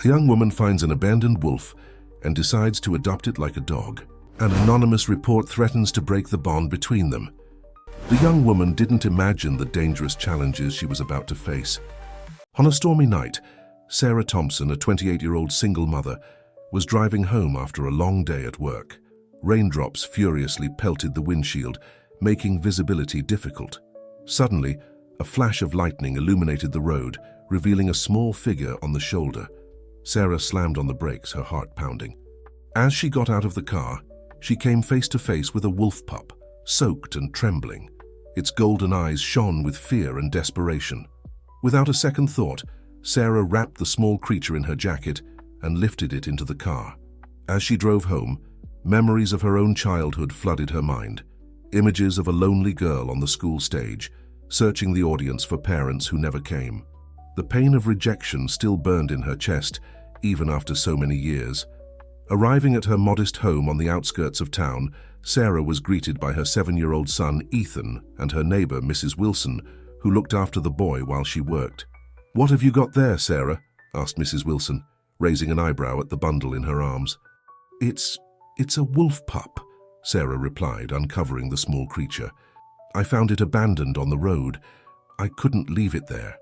A young woman finds an abandoned wolf and decides to adopt it like a dog. An anonymous report threatens to break the bond between them. The young woman didn't imagine the dangerous challenges she was about to face. On a stormy night, Sarah Thompson, a 28-year-old single mother, was driving home after a long day at work. Raindrops furiously pelted the windshield, making visibility difficult. Suddenly, a flash of lightning illuminated the road, revealing a small figure on the shoulder. Sarah slammed on the brakes, her heart pounding. As she got out of the car, she came face to face with a wolf pup, soaked and trembling. Its golden eyes shone with fear and desperation. Without a second thought, Sarah wrapped the small creature in her jacket and lifted it into the car. As she drove home, memories of her own childhood flooded her mind. Images of a lonely girl on the school stage, searching the audience for parents who never came. The pain of rejection still burned in her chest, even after so many years. Arriving at her modest home on the outskirts of town, Sarah was greeted by her 7-year-old son, Ethan, and her neighbor, Mrs. Wilson, who looked after the boy while she worked. "What have you got there, Sarah?" asked Mrs. Wilson, raising an eyebrow at the bundle in her arms. It's a wolf pup," Sarah replied, uncovering the small creature. "I found it abandoned on the road. I couldn't leave it there."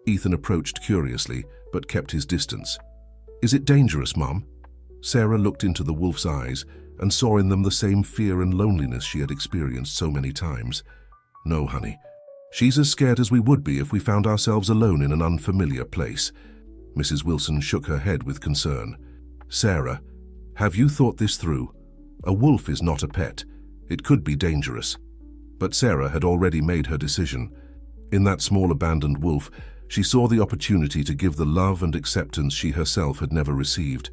Ethan approached curiously, but kept his distance. "Is it dangerous, Mom?" Sarah looked into the wolf's eyes and saw in them the same fear and loneliness she had experienced so many times. "No, honey. She's as scared as we would be if we found ourselves alone in an unfamiliar place." Mrs. Wilson shook her head with concern. "Sarah, have you thought this through? A wolf is not a pet. It could be dangerous." But Sarah had already made her decision. In that small abandoned wolf, she saw the opportunity to give the love and acceptance she herself had never received.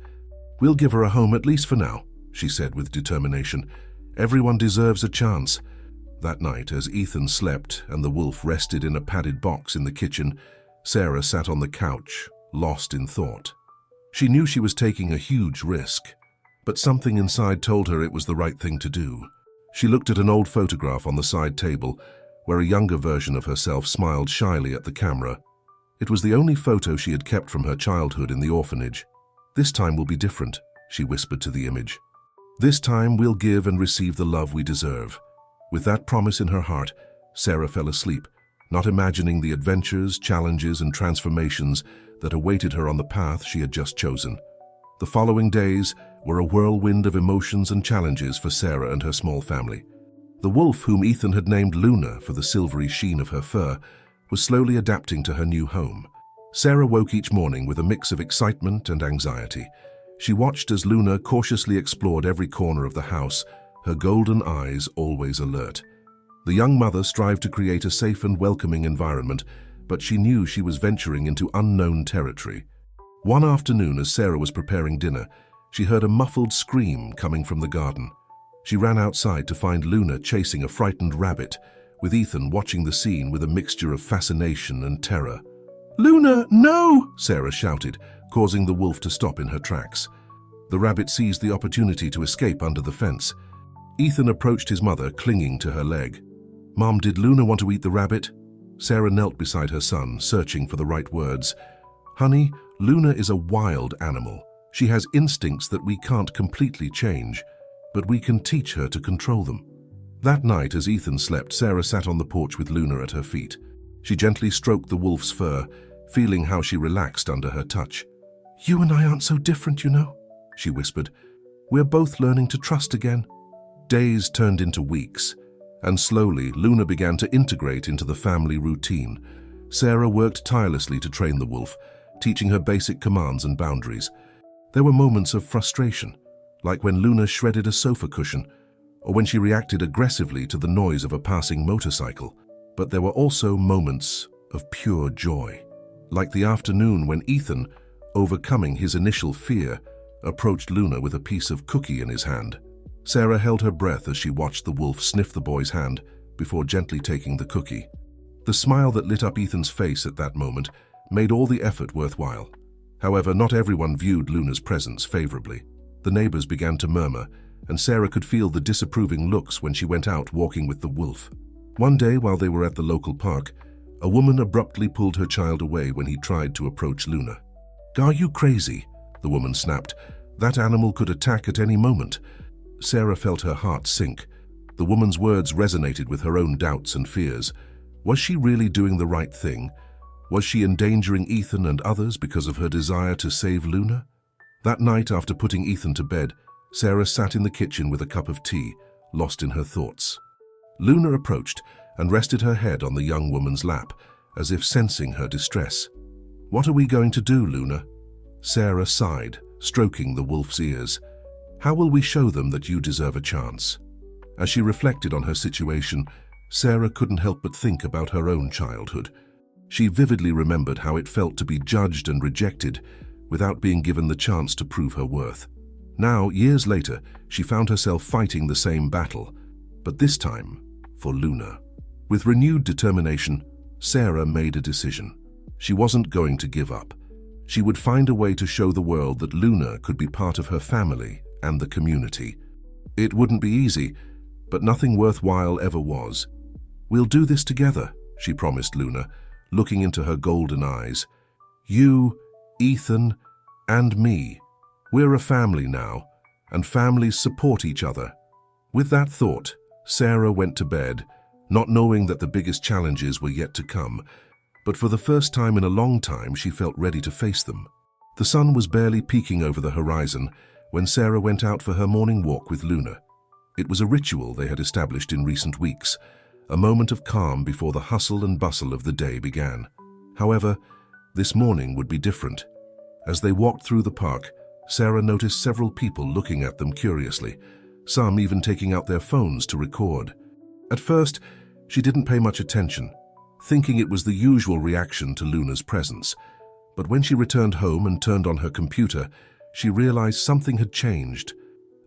"We'll give her a home, at least for now," she said with determination. "Everyone deserves a chance." That night, as Ethan slept and the wolf rested in a padded box in the kitchen, Sarah sat on the couch, lost in thought. She knew she was taking a huge risk, but something inside told her it was the right thing to do. She looked at an old photograph on the side table, where a younger version of herself smiled shyly at the camera. It was the only photo she had kept from her childhood in the orphanage. "This time will be different," she whispered to the image. "This time we'll give and receive the love we deserve." With that promise in her heart, Sarah fell asleep, not imagining the adventures, challenges, and transformations that awaited her on the path she had just chosen. The following days were a whirlwind of emotions and challenges for Sarah and her small family. The wolf, whom Ethan had named Luna for the silvery sheen of her fur, was slowly adapting to her new home. Sarah woke each morning with a mix of excitement and anxiety. She watched as Luna cautiously explored every corner of the house, her golden eyes always alert. The young mother strived to create a safe and welcoming environment, but she knew she was venturing into unknown territory. One afternoon, as Sarah was preparing dinner, she heard a muffled scream coming from the garden. She ran outside to find Luna chasing a frightened rabbit, with Ethan watching the scene with a mixture of fascination and terror. "Luna, no!" Sarah shouted, causing the wolf to stop in her tracks. The rabbit seized the opportunity to escape under the fence. Ethan approached his mother, clinging to her leg. "Mom, did Luna want to eat the rabbit?" Sarah knelt beside her son, searching for the right words. "Honey, Luna is a wild animal. She has instincts that we can't completely change, but we can teach her to control them." That night, as Ethan slept, Sarah sat on the porch with Luna at her feet. She gently stroked the wolf's fur, feeling how she relaxed under her touch. "You and I aren't so different, you know," she whispered. "We're both learning to trust again." Days turned into weeks, and slowly Luna began to integrate into the family routine. Sarah worked tirelessly to train the wolf, teaching her basic commands and boundaries. There were moments of frustration, like when Luna shredded a sofa cushion, or when she reacted aggressively to the noise of a passing motorcycle. But there were also moments of pure joy, like the afternoon when Ethan, overcoming his initial fear, approached Luna with a piece of cookie in his hand. Sarah held her breath as she watched the wolf sniff the boy's hand before gently taking the cookie. The smile that lit up Ethan's face at that moment made all the effort worthwhile. However, not everyone viewed Luna's presence favorably. The neighbors began to murmur, and Sarah could feel the disapproving looks when she went out walking with the wolf. One day, while they were at the local park, a woman abruptly pulled her child away when he tried to approach Luna. "Are you crazy?" the woman snapped. "That animal could attack at any moment." Sarah felt her heart sink. The woman's words resonated with her own doubts and fears. Was she really doing the right thing? Was she endangering Ethan and others because of her desire to save Luna? That night, after putting Ethan to bed, Sarah sat in the kitchen with a cup of tea, lost in her thoughts. Luna approached and rested her head on the young woman's lap, as if sensing her distress. "What are we going to do, Luna?" Sarah sighed, stroking the wolf's ears. "How will we show them that you deserve a chance?" As she reflected on her situation, Sarah couldn't help but think about her own childhood. She vividly remembered how it felt to be judged and rejected without being given the chance to prove her worth. Now, years later, she found herself fighting the same battle, but this time for Luna. With renewed determination, Sarah made a decision. She wasn't going to give up. She would find a way to show the world that Luna could be part of her family and the community. It wouldn't be easy, but nothing worthwhile ever was. "We'll do this together," she promised Luna, looking into her golden eyes. "You, Ethan, and me. We're a family now, and families support each other." With that thought, Sarah went to bed, not knowing that the biggest challenges were yet to come. But for the first time in a long time, she felt ready to face them. The sun was barely peeking over the horizon when Sarah went out for her morning walk with Luna. It was a ritual they had established in recent weeks, a moment of calm before the hustle and bustle of the day began. However, this morning would be different. As they walked through the park, Sarah noticed several people looking at them curiously, some even taking out their phones to record. At first, she didn't pay much attention, thinking it was the usual reaction to Luna's presence. But when she returned home and turned on her computer, she realized something had changed.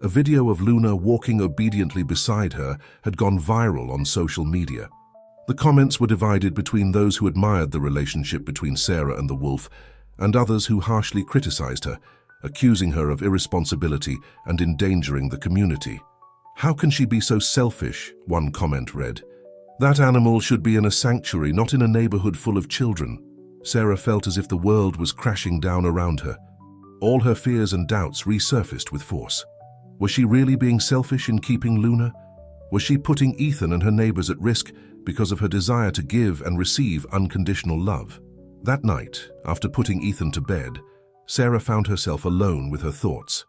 A video of Luna walking obediently beside her had gone viral on social media. The comments were divided between those who admired the relationship between Sarah and the wolf and others who harshly criticized her, accusing her of irresponsibility and endangering the community. "How can she be so selfish?" one comment read. "That animal should be in a sanctuary, not in a neighborhood full of children." Sarah felt as if the world was crashing down around her. All her fears and doubts resurfaced with force. Was she really being selfish in keeping Luna? Was she putting Ethan and her neighbors at risk because of her desire to give and receive unconditional love? That night, after putting Ethan to bed, Sarah found herself alone with her thoughts.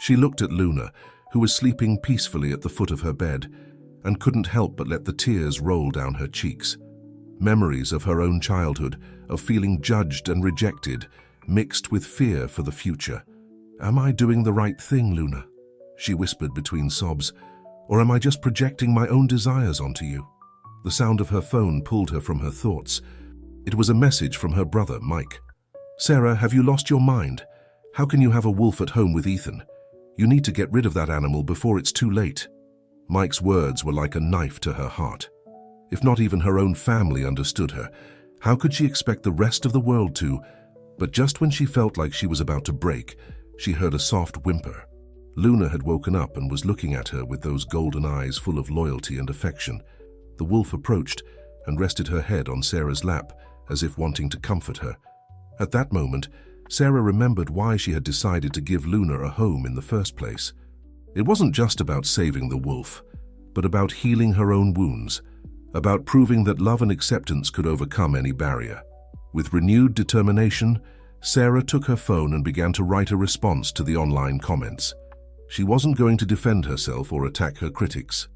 She looked at Luna, who was sleeping peacefully at the foot of her bed, and couldn't help but let the tears roll down her cheeks. Memories of her own childhood, of feeling judged and rejected, mixed with fear for the future. "Am I doing the right thing, Luna?" she whispered between sobs. "Or am I just projecting my own desires onto you?" The sound of her phone pulled her from her thoughts. It was a message from her brother, Mike. "Sarah, have you lost your mind? How can you have a wolf at home with Ethan? You need to get rid of that animal before it's too late." Mike's words were like a knife to her heart. If not even her own family understood her, how could she expect the rest of the world to? But just when she felt like she was about to break, she heard a soft whimper. Luna had woken up and was looking at her with those golden eyes full of loyalty and affection. The wolf approached and rested her head on Sarah's lap, as if wanting to comfort her. At that moment, Sarah remembered why she had decided to give Luna a home in the first place. It wasn't just about saving the wolf, but about healing her own wounds, about proving that love and acceptance could overcome any barrier. With renewed determination, Sarah took her phone and began to write a response to the online comments. She wasn't going to defend herself or attack her critics.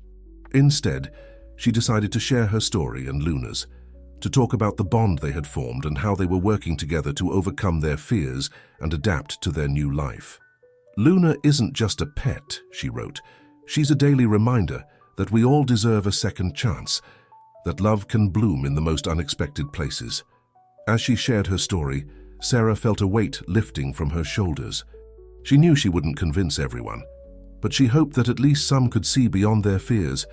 Instead, she decided to share her story and Luna's, to talk about the bond they had formed and how they were working together to overcome their fears and adapt to their new life. "Luna isn't just a pet," she wrote. "She's a daily reminder that we all deserve a second chance, that love can bloom in the most unexpected places." As she shared her story, Sarah felt a weight lifting from her shoulders. She knew she wouldn't convince everyone, but she hoped that at least some could see beyond their fears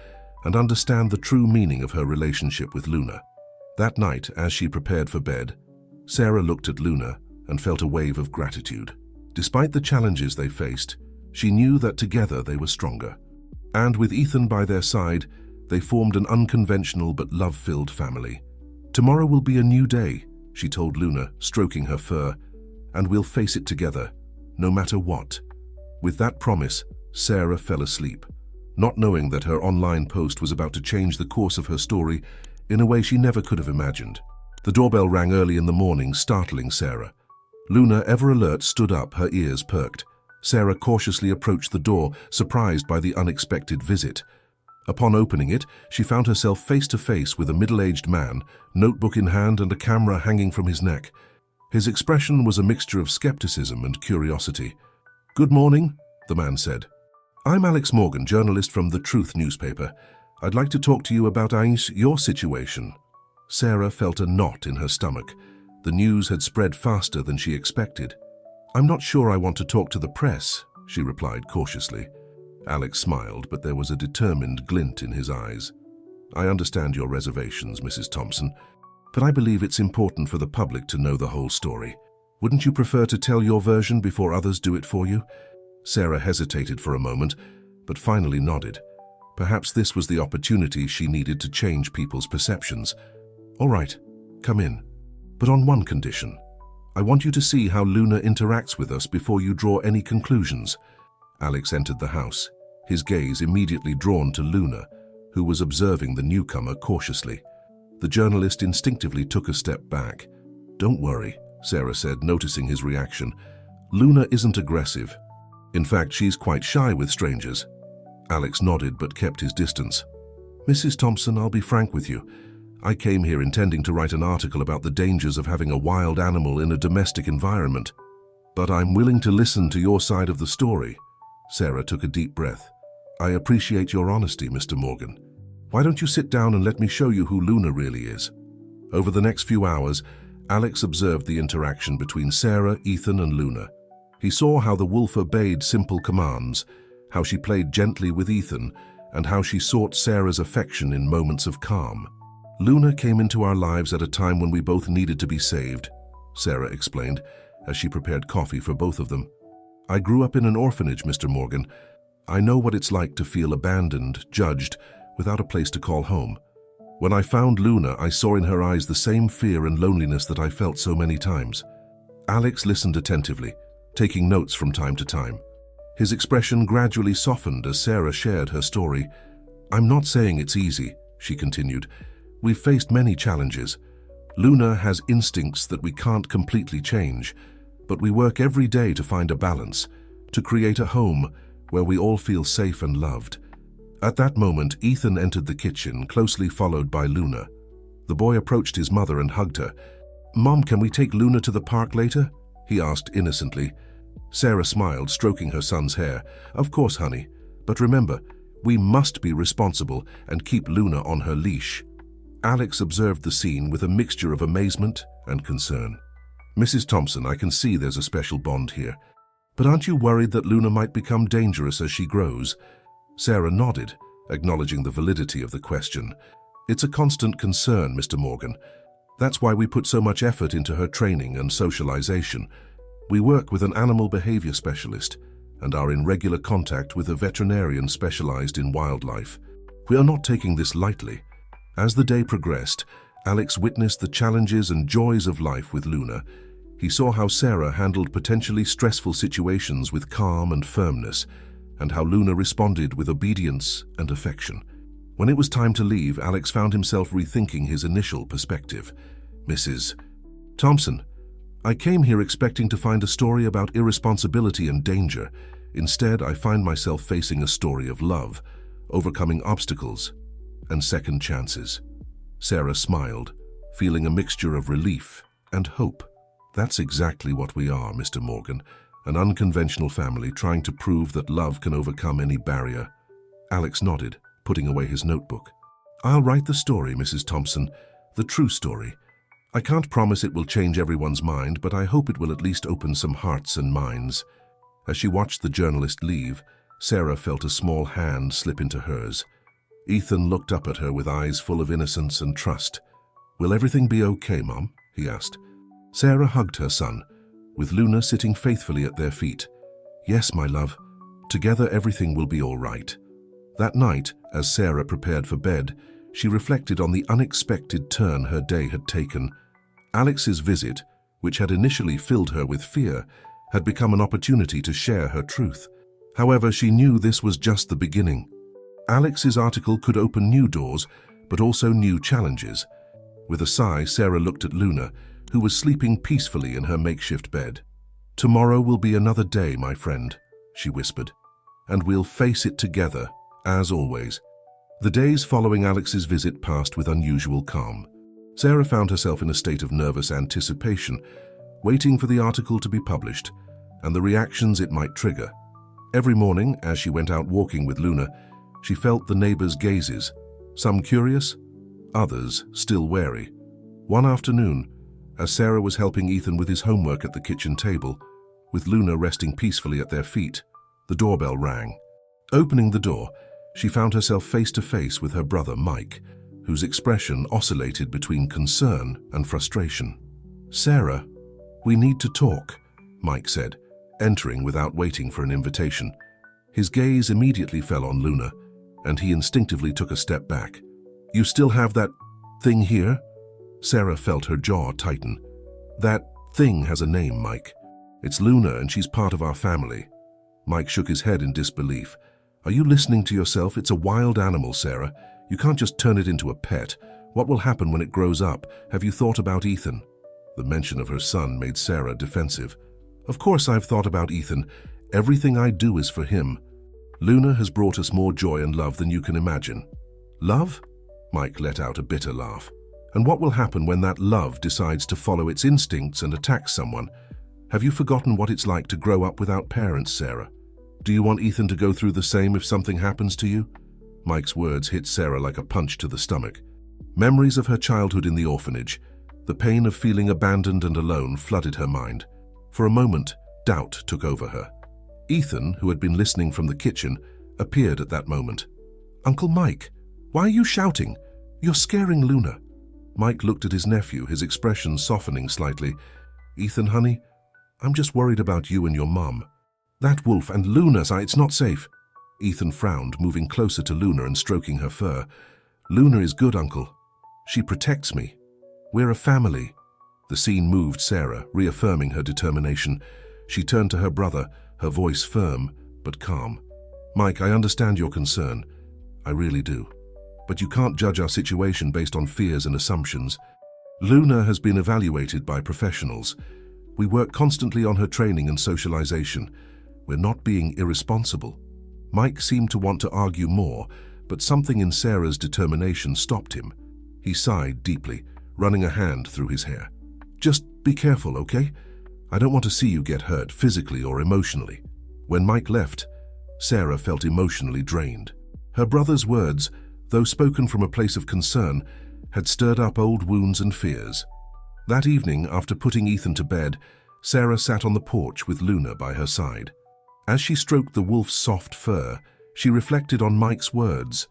and understand the true meaning of her relationship with Luna. That night, as she prepared for bed, Sarah looked at Luna and felt a wave of gratitude. Despite the challenges they faced, she knew that together they were stronger. And with Ethan by their side, they formed an unconventional but love-filled family. "Tomorrow will be a new day," she told Luna, stroking her fur. and we'll face it together, no matter what." With that promise, Sarah fell asleep, not knowing that her online post was about to change the course of her story in a way she never could have imagined. The doorbell rang early in the morning, startling Sarah. Luna, ever alert, stood up, her ears perked. Sarah cautiously approached the door, surprised by the unexpected visit. Upon opening it, she found herself face to face with a middle-aged man, notebook in hand and a camera hanging from his neck. His expression was a mixture of skepticism and curiosity. "Good morning," the man said. "I'm Alex Morgan, journalist from The Truth newspaper. I'd like to talk to you about your situation." Sarah felt a knot in her stomach. The news had spread faster than she expected. "I'm not sure I want to talk to the press," she replied cautiously. Alex smiled, but there was a determined glint in his eyes. "I understand your reservations, Mrs. Thompson, but I believe it's important for the public to know the whole story. Wouldn't you prefer to tell your version before others do it for you?" Sarah hesitated for a moment, but finally nodded. Perhaps this was the opportunity she needed to change people's perceptions. "All right, come in. But on one condition. I want you to see how Luna interacts with us before you draw any conclusions." Alex entered the house, his gaze immediately drawn to Luna, who was observing the newcomer cautiously. The journalist instinctively took a step back. "Don't worry," Sarah said, noticing his reaction. "Luna isn't aggressive. In fact, she's quite shy with strangers." Alex nodded but kept his distance. "Mrs. Thompson, I'll be frank with you. I came here intending to write an article about the dangers of having a wild animal in a domestic environment. But I'm willing to listen to your side of the story." Sarah took a deep breath. "I appreciate your honesty, Mr. Morgan. Why don't you sit down and let me show you who Luna really is?" Over the next few hours, Alex observed the interaction between Sarah, Ethan, and Luna. He saw how the wolf obeyed simple commands, how she played gently with Ethan, and how she sought Sarah's affection in moments of calm. "Luna came into our lives at a time when we both needed to be saved," Sarah explained as she prepared coffee for both of them. "I grew up in an orphanage, Mr. Morgan. I know what it's like to feel abandoned, judged, without a place to call home. When I found Luna, I saw in her eyes the same fear and loneliness that I felt so many times." Alex listened attentively, taking notes from time to time. His expression gradually softened as Sarah shared her story. "I'm not saying it's easy," she continued. "We've faced many challenges. Luna has instincts that we can't completely change, but we work every day to find a balance, to create a home where we all feel safe and loved." At that moment, Ethan entered the kitchen, closely followed by Luna. The boy approached his mother and hugged her. "Mom, can we take Luna to the park later?" he asked innocently. Sarah smiled, stroking her son's hair. "Of course, honey. But remember, we must be responsible and keep Luna on her leash." Alex observed the scene with a mixture of amazement and concern. "Mrs. Thompson, I can see there's a special bond here. But aren't you worried that Luna might become dangerous as she grows?" Sarah nodded, acknowledging the validity of the question. "It's a constant concern, Mr. Morgan. That's why we put so much effort into her training and socialization. We work with an animal behavior specialist and are in regular contact with a veterinarian specialized in wildlife. We are not taking this lightly." As the day progressed, Alex witnessed the challenges and joys of life with Luna. He saw how Sarah handled potentially stressful situations with calm and firmness, and how Luna responded with obedience and affection. When it was time to leave, Alex found himself rethinking his initial perspective. "Mrs. Thompson, I came here expecting to find a story about irresponsibility and danger. Instead, I find myself facing a story of love, overcoming obstacles, and second chances." Sarah smiled, feeling a mixture of relief and hope. "That's exactly what we are, Mr. Morgan, an unconventional family trying to prove that love can overcome any barrier." Alex nodded, putting away his notebook. "I'll write the story, Mrs. Thompson, the true story. I can't promise it will change everyone's mind, but I hope it will at least open some hearts and minds." As she watched the journalist leave, Sarah felt a small hand slip into hers. Ethan looked up at her with eyes full of innocence and trust. "Will everything be okay, Mom?" he asked. Sarah hugged her son, with Luna sitting faithfully at their feet. "Yes, my love. Together everything will be all right." That night, as Sarah prepared for bed, she reflected on the unexpected turn her day had taken. Alex's visit, which had initially filled her with fear, had become an opportunity to share her truth. However, she knew this was just the beginning. Alex's article could open new doors, but also new challenges. With a sigh, Sarah looked at Luna, who was sleeping peacefully in her makeshift bed. "Tomorrow will be another day, my friend," she whispered, "and we'll face it together, as always." The days following Alex's visit passed with unusual calm. Sarah found herself in a state of nervous anticipation, waiting for the article to be published and the reactions it might trigger. Every morning, as she went out walking with Luna, she felt the neighbors' gazes, some curious, others still wary. One afternoon, as Sarah was helping Ethan with his homework at the kitchen table, with Luna resting peacefully at their feet, the doorbell rang. Opening the door, she found herself face to face with her brother Mike, whose expression oscillated between concern and frustration. "Sarah, we need to talk," Mike said, entering without waiting for an invitation. His gaze immediately fell on Luna, and he instinctively took a step back. "You still have that thing here?" Sarah felt her jaw tighten. "That thing has a name, Mike. It's Luna, and she's part of our family." Mike shook his head in disbelief. "Are you listening to yourself? It's a wild animal, Sarah. You can't just turn it into a pet. What will happen when it grows up? Have you thought about Ethan?" The mention of her son made Sarah defensive. "Of course I've thought about Ethan. Everything I do is for him. Luna has brought us more joy and love than you can imagine." "Love?" Mike let out a bitter laugh. "And what will happen when that love decides to follow its instincts and attack someone? Have you forgotten what it's like to grow up without parents, Sarah? Do you want Ethan to go through the same if something happens to you?" Mike's words hit Sarah like a punch to the stomach. Memories of her childhood in the orphanage, the pain of feeling abandoned and alone, flooded her mind. For a moment, doubt took over her. Ethan, who had been listening from the kitchen, appeared at that moment. "Uncle Mike, why are you shouting? You're scaring Luna." Mike looked at his nephew, his expression softening slightly. "Ethan, honey, I'm just worried about you and your mom. That wolf and Luna's it's not safe." Ethan frowned, moving closer to Luna and stroking her fur. "Luna is good, Uncle. She protects me. We're a family." The scene moved Sarah, reaffirming her determination. She turned to her brother, her voice firm but calm. "Mike, I understand your concern. I really do. But you can't judge our situation based on fears and assumptions. Luna has been evaluated by professionals. We work constantly on her training and socialization. We're not being irresponsible." Mike seemed to want to argue more, but something in Sarah's determination stopped him. He sighed deeply, running a hand through his hair. "Just be careful, okay? I don't want to see you get hurt physically or emotionally." When Mike left, Sarah felt emotionally drained. Her brother's words, though spoken from a place of concern, had stirred up old wounds and fears. That evening, after putting Ethan to bed, Sarah sat on the porch with Luna by her side. As she stroked the wolf's soft fur, she reflected on Mike's words.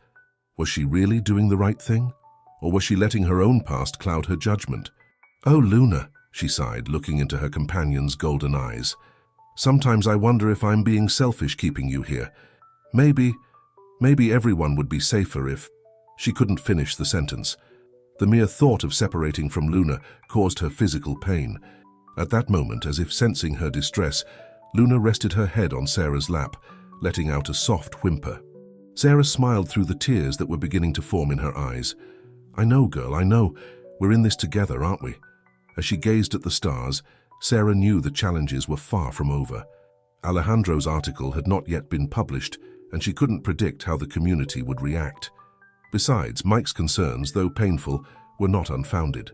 Was she really doing the right thing? Or was she letting her own past cloud her judgment? "Oh, Luna," she sighed, looking into her companion's golden eyes. "Sometimes I wonder if I'm being selfish keeping you here. Maybe everyone would be safer if—" She couldn't finish the sentence. The mere thought of separating from Luna caused her physical pain. At that moment, as if sensing her distress, Luna rested her head on Sarah's lap, letting out a soft whimper. Sarah smiled through the tears that were beginning to form in her eyes. "I know, girl, I know. We're in this together, aren't we?" As she gazed at the stars, Sarah knew the challenges were far from over. Alejandro's article had not yet been published, and she couldn't predict how the community would react. Besides, Mike's concerns, though painful, were not unfounded.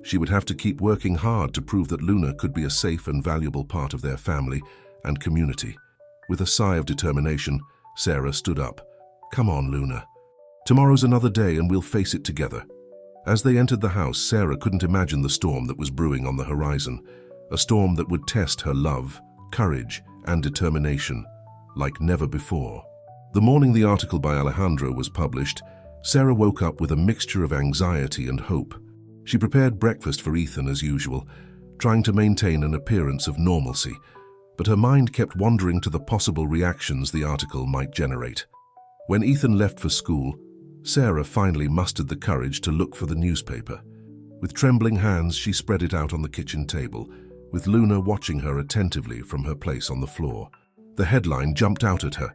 She would have to keep working hard to prove that Luna could be a safe and valuable part of their family and community. With a sigh of determination, Sarah stood up. "Come on, Luna. Tomorrow's another day and we'll face it together." As they entered the house, Sarah couldn't imagine the storm that was brewing on the horizon, a storm that would test her love, courage, and determination like never before. The morning the article by Alejandro was published, Sarah woke up with a mixture of anxiety and hope. She prepared breakfast for Ethan as usual, trying to maintain an appearance of normalcy, but her mind kept wandering to the possible reactions the article might generate. When Ethan left for school, Sarah finally mustered the courage to look for the newspaper. With trembling hands, she spread it out on the kitchen table, with Luna watching her attentively from her place on the floor. The headline jumped out at her.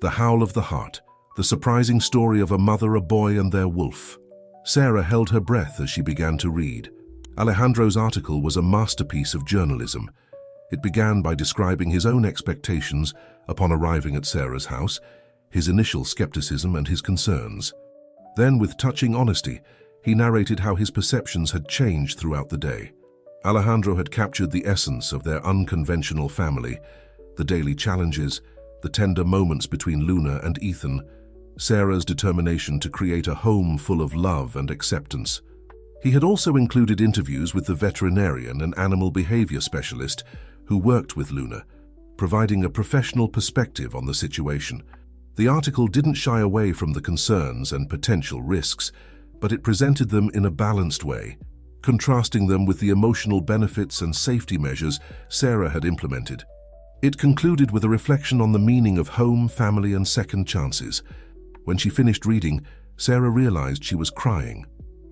"The Howl of the Heart, the surprising story of a mother, a boy, and their wolf." Sarah held her breath as she began to read. Alejandro's article was a masterpiece of journalism. It began by describing his own expectations upon arriving at Sarah's house, his initial skepticism and his concerns. Then, with touching honesty, he narrated how his perceptions had changed throughout the day. Alejandro had captured the essence of their unconventional family, the daily challenges, the tender moments between Luna and Ethan, Sarah's determination to create a home full of love and acceptance. He had also included interviews with the veterinarian and animal behavior specialist who worked with Luna, providing a professional perspective on the situation. The article didn't shy away from the concerns and potential risks, but it presented them in a balanced way, contrasting them with the emotional benefits and safety measures Sarah had implemented. It concluded with a reflection on the meaning of home, family, and second chances. When she finished reading, Sarah realized she was crying.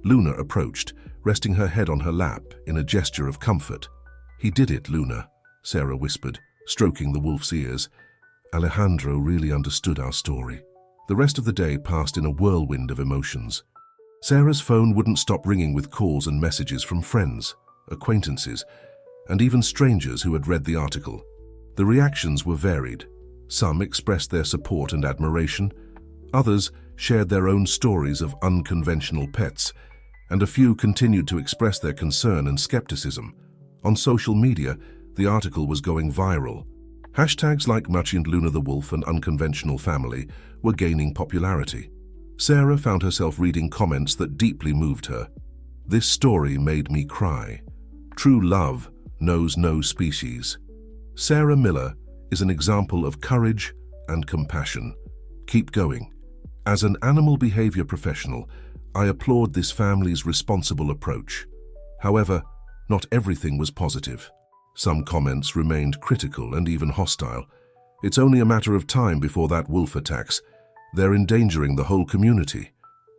Luna approached, resting her head on her lap in a gesture of comfort. "He did it, Luna," Sarah whispered, stroking the wolf's ears. "Alejandro really understood our story." The rest of the day passed in a whirlwind of emotions. Sarah's phone wouldn't stop ringing with calls and messages from friends, acquaintances, and even strangers who had read the article. The reactions were varied. Some expressed their support and admiration, others shared their own stories of unconventional pets, and a few continued to express their concern and skepticism. On social media, the article was going viral. Hashtags like Machi Luna the Wolf and Unconventional Family were gaining popularity. Sarah found herself reading comments that deeply moved her. "This story made me cry. True love knows no species." Sarah Miller is an example of courage and compassion. Keep going. As an animal behavior professional, I applaud this family's responsible approach. However, not everything was positive. Some comments remained critical and even hostile. It's only a matter of time before that wolf attacks. They're endangering the whole community.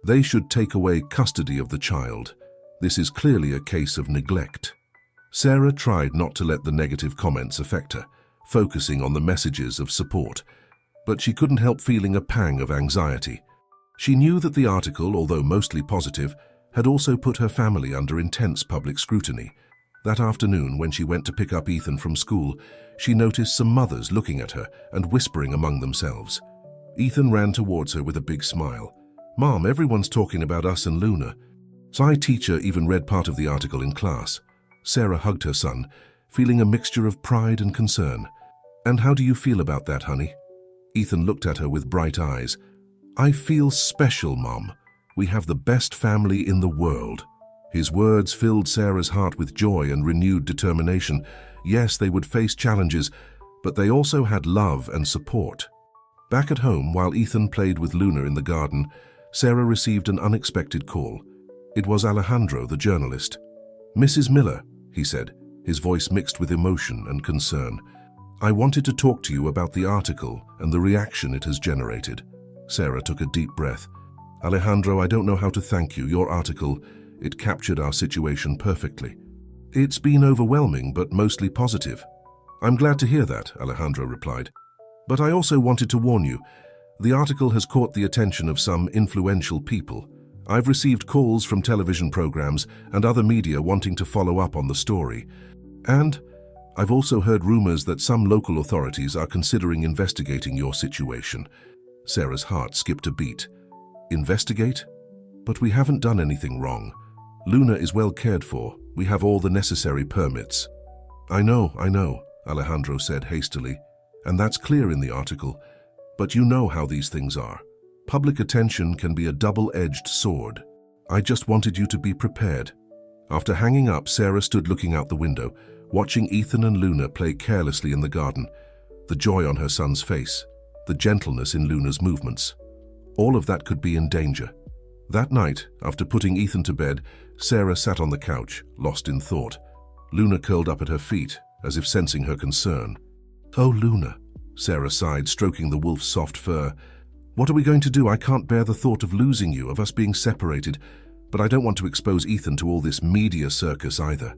They should take away custody of the child. This is clearly a case of neglect. Sarah tried not to let the negative comments affect her, focusing on the messages of support. But she couldn't help feeling a pang of anxiety. She knew that the article, although mostly positive, had also put her family under intense public scrutiny. That afternoon, when she went to pick up Ethan from school, she noticed some mothers looking at her and whispering among themselves. Ethan ran towards her with a big smile. "Mom, everyone's talking about us and Luna." Science teacher even read part of the article in class. Sarah hugged her son, feeling a mixture of pride and concern. "And how do you feel about that, honey?" Ethan looked at her with bright eyes. "I feel special, Mom. We have the best family in the world." His words filled Sarah's heart with joy and renewed determination. Yes, they would face challenges, but they also had love and support. Back at home, while Ethan played with Luna in the garden, Sarah received an unexpected call. It was Alejandro, the journalist. "Mrs. Miller," he said, his voice mixed with emotion and concern. "I wanted to talk to you about the article and the reaction it has generated." Sarah took a deep breath. "Alejandro, I don't know how to thank you. Your article, it captured our situation perfectly." "It's been overwhelming, but mostly positive." "I'm glad to hear that," Alejandro replied. "But I also wanted to warn you. The article has caught the attention of some influential people. I've received calls from television programs and other media wanting to follow up on the story. And I've also heard rumors that some local authorities are considering investigating your situation." Sarah's heart skipped a beat. "Investigate? But we haven't done anything wrong. Luna is well cared for. We have all the necessary permits." I know, Alejandro said hastily. "And that's clear in the article. But you know how these things are. Public attention can be a double-edged sword. I just wanted you to be prepared." After hanging up, Sarah stood looking out the window, watching Ethan and Luna play carelessly in the garden, the joy on her son's face, the gentleness in Luna's movements. All of that could be in danger. That night, after putting Ethan to bed, Sarah sat on the couch, lost in thought. Luna curled up at her feet, as if sensing her concern. "Oh, Luna," Sarah sighed, stroking the wolf's soft fur. "What are we going to do? I can't bear the thought of losing you, of us being separated, but I don't want to expose Ethan to all this media circus either."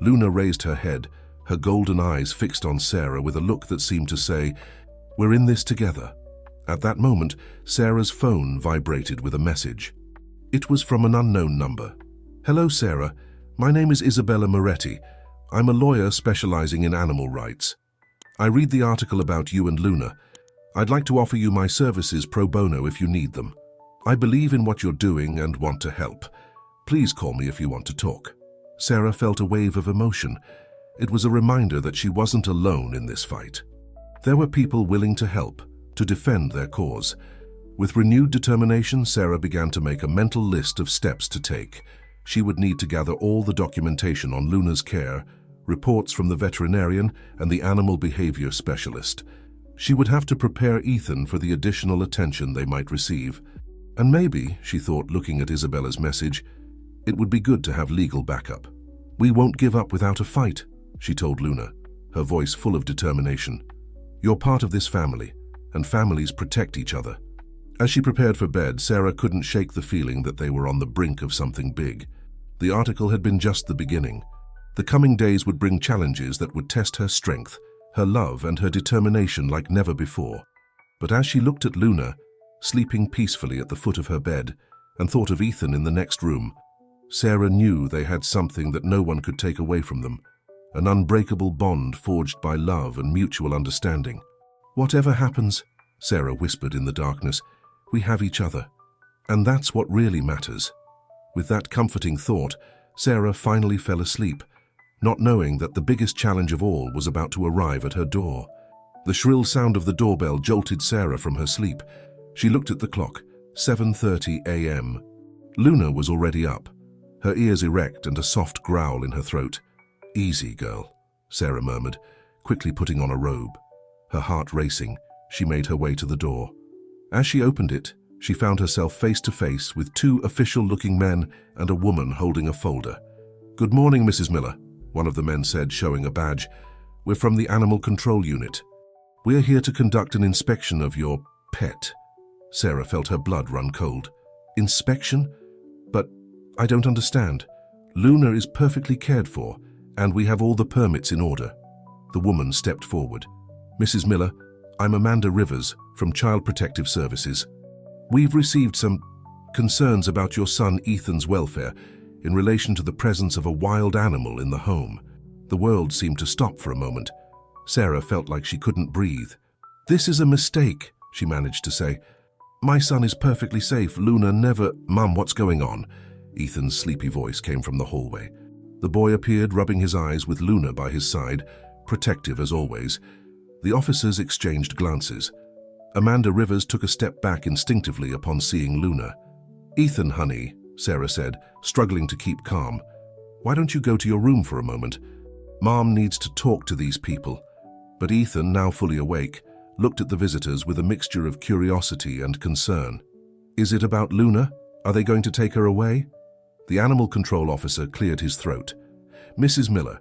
Luna raised her head, her golden eyes fixed on Sarah with a look that seemed to say, "We're in this together." At that moment, Sarah's phone vibrated with a message. It was from an unknown number. "Hello, Sarah. My name is Isabella Moretti. I'm a lawyer specializing in animal rights. I read the article about you and Luna. I'd like to offer you my services pro bono if you need them. I believe in what you're doing and want to help. Please call me if you want to talk." Sarah felt a wave of emotion. It was a reminder that she wasn't alone in this fight. There were people willing to help, to defend their cause. With renewed determination, Sarah began to make a mental list of steps to take. She would need to gather all the documentation on Luna's care, reports from the veterinarian and the animal behavior specialist. She would have to prepare Ethan for the additional attention they might receive. And maybe, she thought looking at Isabella's message, it would be good to have legal backup. "We won't give up without a fight," she told Luna, her voice full of determination. "You're part of this family, and families protect each other." As she prepared for bed, Sarah couldn't shake the feeling that they were on the brink of something big. The article had been just the beginning. The coming days would bring challenges that would test her strength, her love, and her determination like never before. But as she looked at Luna, sleeping peacefully at the foot of her bed, and thought of Ethan in the next room, Sarah knew they had something that no one could take away from them, an unbreakable bond forged by love and mutual understanding. "Whatever happens," Sarah whispered in the darkness, "we have each other. And that's what really matters." With that comforting thought, Sarah finally fell asleep, not knowing that the biggest challenge of all was about to arrive at her door. The shrill sound of the doorbell jolted Sarah from her sleep. She looked at the clock, 7:30 a.m. Luna was already up, her ears erect and a soft growl in her throat. "Easy, girl," Sarah murmured, quickly putting on a robe. Her heart racing, she made her way to the door. As she opened it, she found herself face to face with two official-looking men and a woman holding a folder. "Good morning, Mrs. Miller," one of the men said, showing a badge. "We're from the Animal Control Unit. We're here to conduct an inspection of your pet." Sarah felt her blood run cold. "Inspection? But I don't understand. Luna is perfectly cared for, and we have all the permits in order." The woman stepped forward. "Mrs. Miller, I'm Amanda Rivers from Child Protective Services. We've received some concerns about your son Ethan's welfare in relation to the presence of a wild animal in the home." The world seemed to stop for a moment. Sarah felt like she couldn't breathe. "This is a mistake," she managed to say. "My son is perfectly safe. Luna never—" "Mum, what's going on?" Ethan's sleepy voice came from the hallway. The boy appeared, rubbing his eyes with Luna by his side, protective as always. The officers exchanged glances. Amanda Rivers took a step back instinctively upon seeing Luna. "Ethan, honey," Sarah said, struggling to keep calm. "Why don't you go to your room for a moment? Mom needs to talk to these people." But Ethan, now fully awake, looked at the visitors with a mixture of curiosity and concern. "Is it about Luna? Are they going to take her away?" The animal control officer cleared his throat. "Mrs. Miller,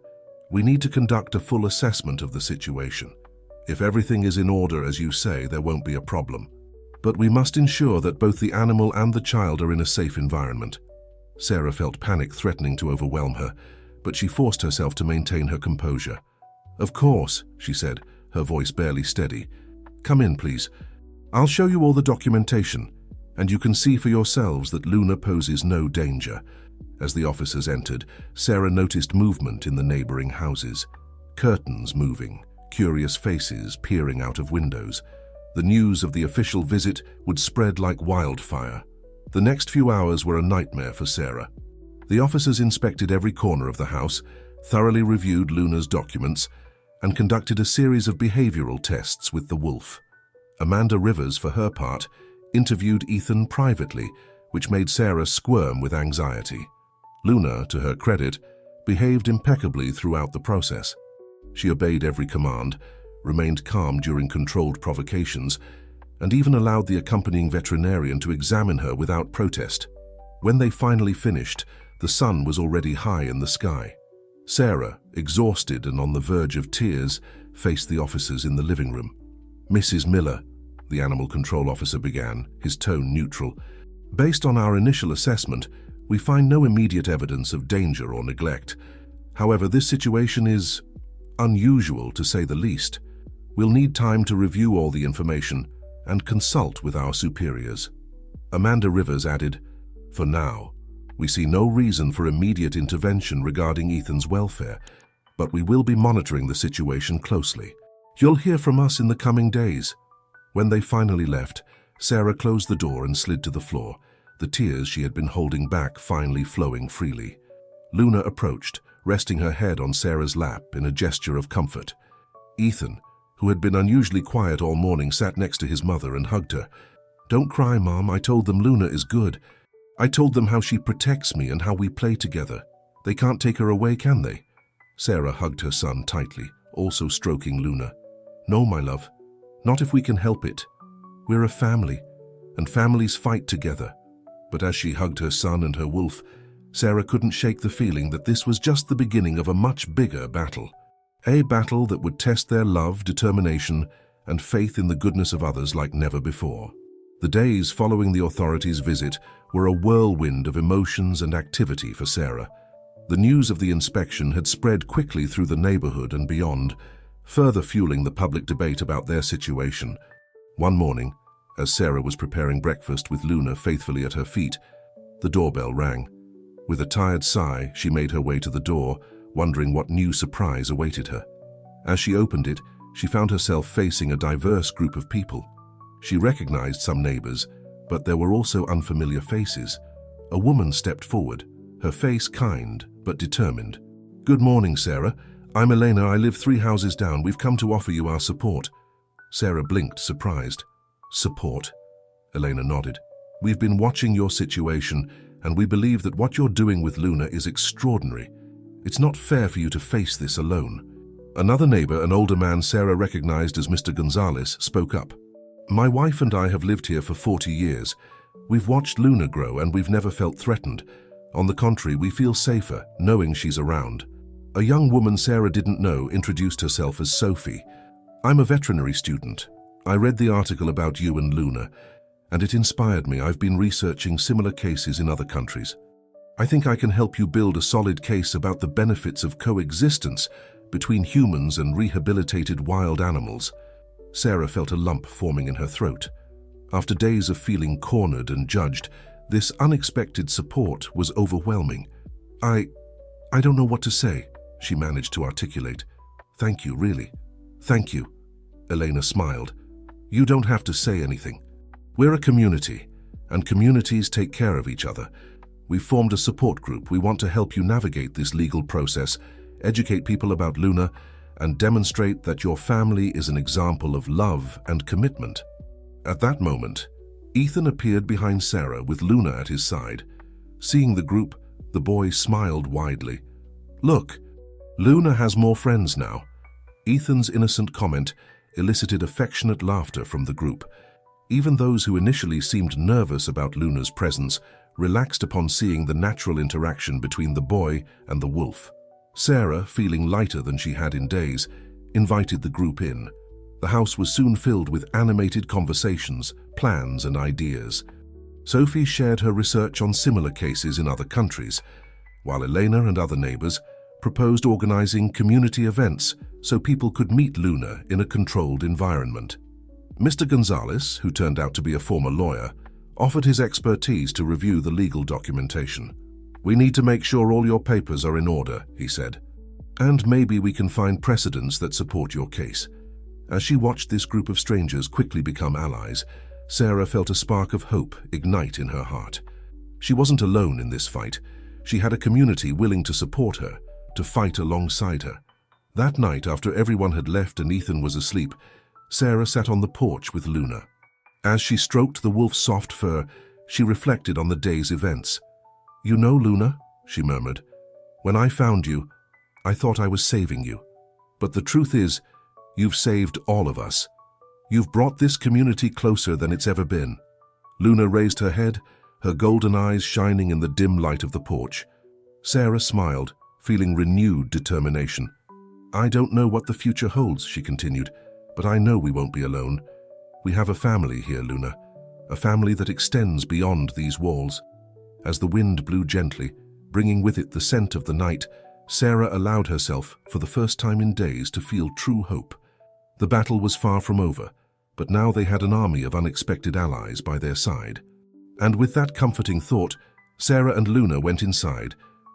we need to conduct a full assessment of the situation. If everything is in order as you say, there won't be a problem. But we must ensure that both the animal and the child are in a safe environment." Sarah felt panic threatening to overwhelm her, but she forced herself to maintain her composure. "Of course," she said, her voice barely steady. "Come in, please. I'll show you all the documentation, and you can see for yourselves that Luna poses no danger." As the officers entered, Sarah noticed movement in the neighboring houses. Curtains moving, curious faces peering out of windows. The news of the official visit would spread like wildfire. The next few hours were a nightmare for Sarah. The officers inspected every corner of the house, thoroughly reviewed Luna's documents, and conducted a series of behavioral tests with the wolf. Amanda Rivers, for her part, interviewed Ethan privately, which made Sarah squirm with anxiety. Luna, to her credit, behaved impeccably throughout the process. She obeyed every command, remained calm during controlled provocations, and even allowed the accompanying veterinarian to examine her without protest. When they finally finished, the sun was already high in the sky. Sarah, exhausted and on the verge of tears, faced the officers in the living room. "Mrs. Miller," the animal control officer began, his tone neutral, "based on our initial assessment, we find no immediate evidence of danger or neglect. However, this situation is unusual to say the least. We'll need time to review all the information and consult with our superiors." Amanda Rivers added, "For now, we see no reason for immediate intervention regarding Ethan's welfare, but we will be monitoring the situation closely. You'll hear from us in the coming days." When they finally left, Sarah closed the door and slid to the floor, the tears she had been holding back finally flowing freely. Luna approached, resting her head on Sarah's lap in a gesture of comfort. Ethan, who had been unusually quiet all morning, sat next to his mother and hugged her. "Don't cry, Mom. I told them Luna is good. I told them how she protects me and how we play together. They can't take her away, can they?" Sarah hugged her son tightly, also stroking Luna. "No, my love. Not if we can help it. We're a family, and families fight together." But as she hugged her son and her wolf, Sarah couldn't shake the feeling that this was just the beginning of a much bigger battle. A battle that would test their love, determination, and faith in the goodness of others like never before. The days following the authorities' visit were a whirlwind of emotions and activity for Sarah. The news of the inspection had spread quickly through the neighborhood and beyond, further fueling the public debate about their situation. One morning, as Sarah was preparing breakfast with Luna faithfully at her feet, the doorbell rang. With a tired sigh, she made her way to the door, wondering what new surprise awaited her. As she opened it, she found herself facing a diverse group of people. She recognized some neighbors, but there were also unfamiliar faces. A woman stepped forward, her face kind but determined. "Good morning, Sarah. I'm Elena. I live 3 houses down. We've come to offer you our support." Sarah blinked, surprised. "Support?" Elena nodded. "We've been watching your situation, and we believe that what you're doing with Luna is extraordinary. It's not fair for you to face this alone." Another neighbor, an older man Sarah recognized as Mr. Gonzalez, spoke up. "My wife and I have lived here for 40 years. We've watched Luna grow and we've never felt threatened. On the contrary, we feel safer knowing she's around." A young woman Sarah didn't know introduced herself as Sophie. "I'm a veterinary student. I read the article about you and Luna, and it inspired me. I've been researching similar cases in other countries. I think I can help you build a solid case about the benefits of coexistence between humans and rehabilitated wild animals." Sarah felt a lump forming in her throat. After days of feeling cornered and judged, this unexpected support was overwhelming. I don't know what to say," she managed to articulate. "Thank you, really. Thank you." Elena smiled. "You don't have to say anything. We're a community, and communities take care of each other. We've formed a support group. We want to help you navigate this legal process, educate people about Luna, and demonstrate that your family is an example of love and commitment." At that moment, Ethan appeared behind Sarah with Luna at his side. Seeing the group, the boy smiled widely. "Look, Luna has more friends now." Ethan's innocent comment elicited affectionate laughter from the group. Even those who initially seemed nervous about Luna's presence relaxed upon seeing the natural interaction between the boy and the wolf. Sarah, feeling lighter than she had in days, invited the group in. The house was soon filled with animated conversations, plans, and ideas. Sophie shared her research on similar cases in other countries, while Elena and other neighbors proposed organizing community events so people could meet Luna in a controlled environment. Mr. Gonzalez, who turned out to be a former lawyer, offered his expertise to review the legal documentation. "We need to make sure all your papers are in order," he said. "And maybe we can find precedents that support your case." As she watched this group of strangers quickly become allies, Sarah felt a spark of hope ignite in her heart. She wasn't alone in this fight. She had a community willing to support her, to fight alongside her. That night, after everyone had left and Ethan was asleep, Sarah sat on the porch with Luna. As she stroked the wolf's soft fur, she reflected on the day's events. "You know, Luna," she murmured, "when I found you, I thought I was saving you. But the truth is, you've saved all of us. You've brought this community closer than it's ever been." Luna raised her head, her golden eyes shining in the dim light of the porch. Sarah smiled, feeling renewed determination. "I don't know what the future holds," she continued, "but I know we won't be alone. We have a family here, Luna, a family that extends beyond these walls." As the wind blew gently, bringing with it the scent of the night, Sarah allowed herself, for the first time in days, to feel true hope. The battle was far from over, but now they had an army of unexpected allies by their side. And with that comforting thought, Sarah and Luna went inside,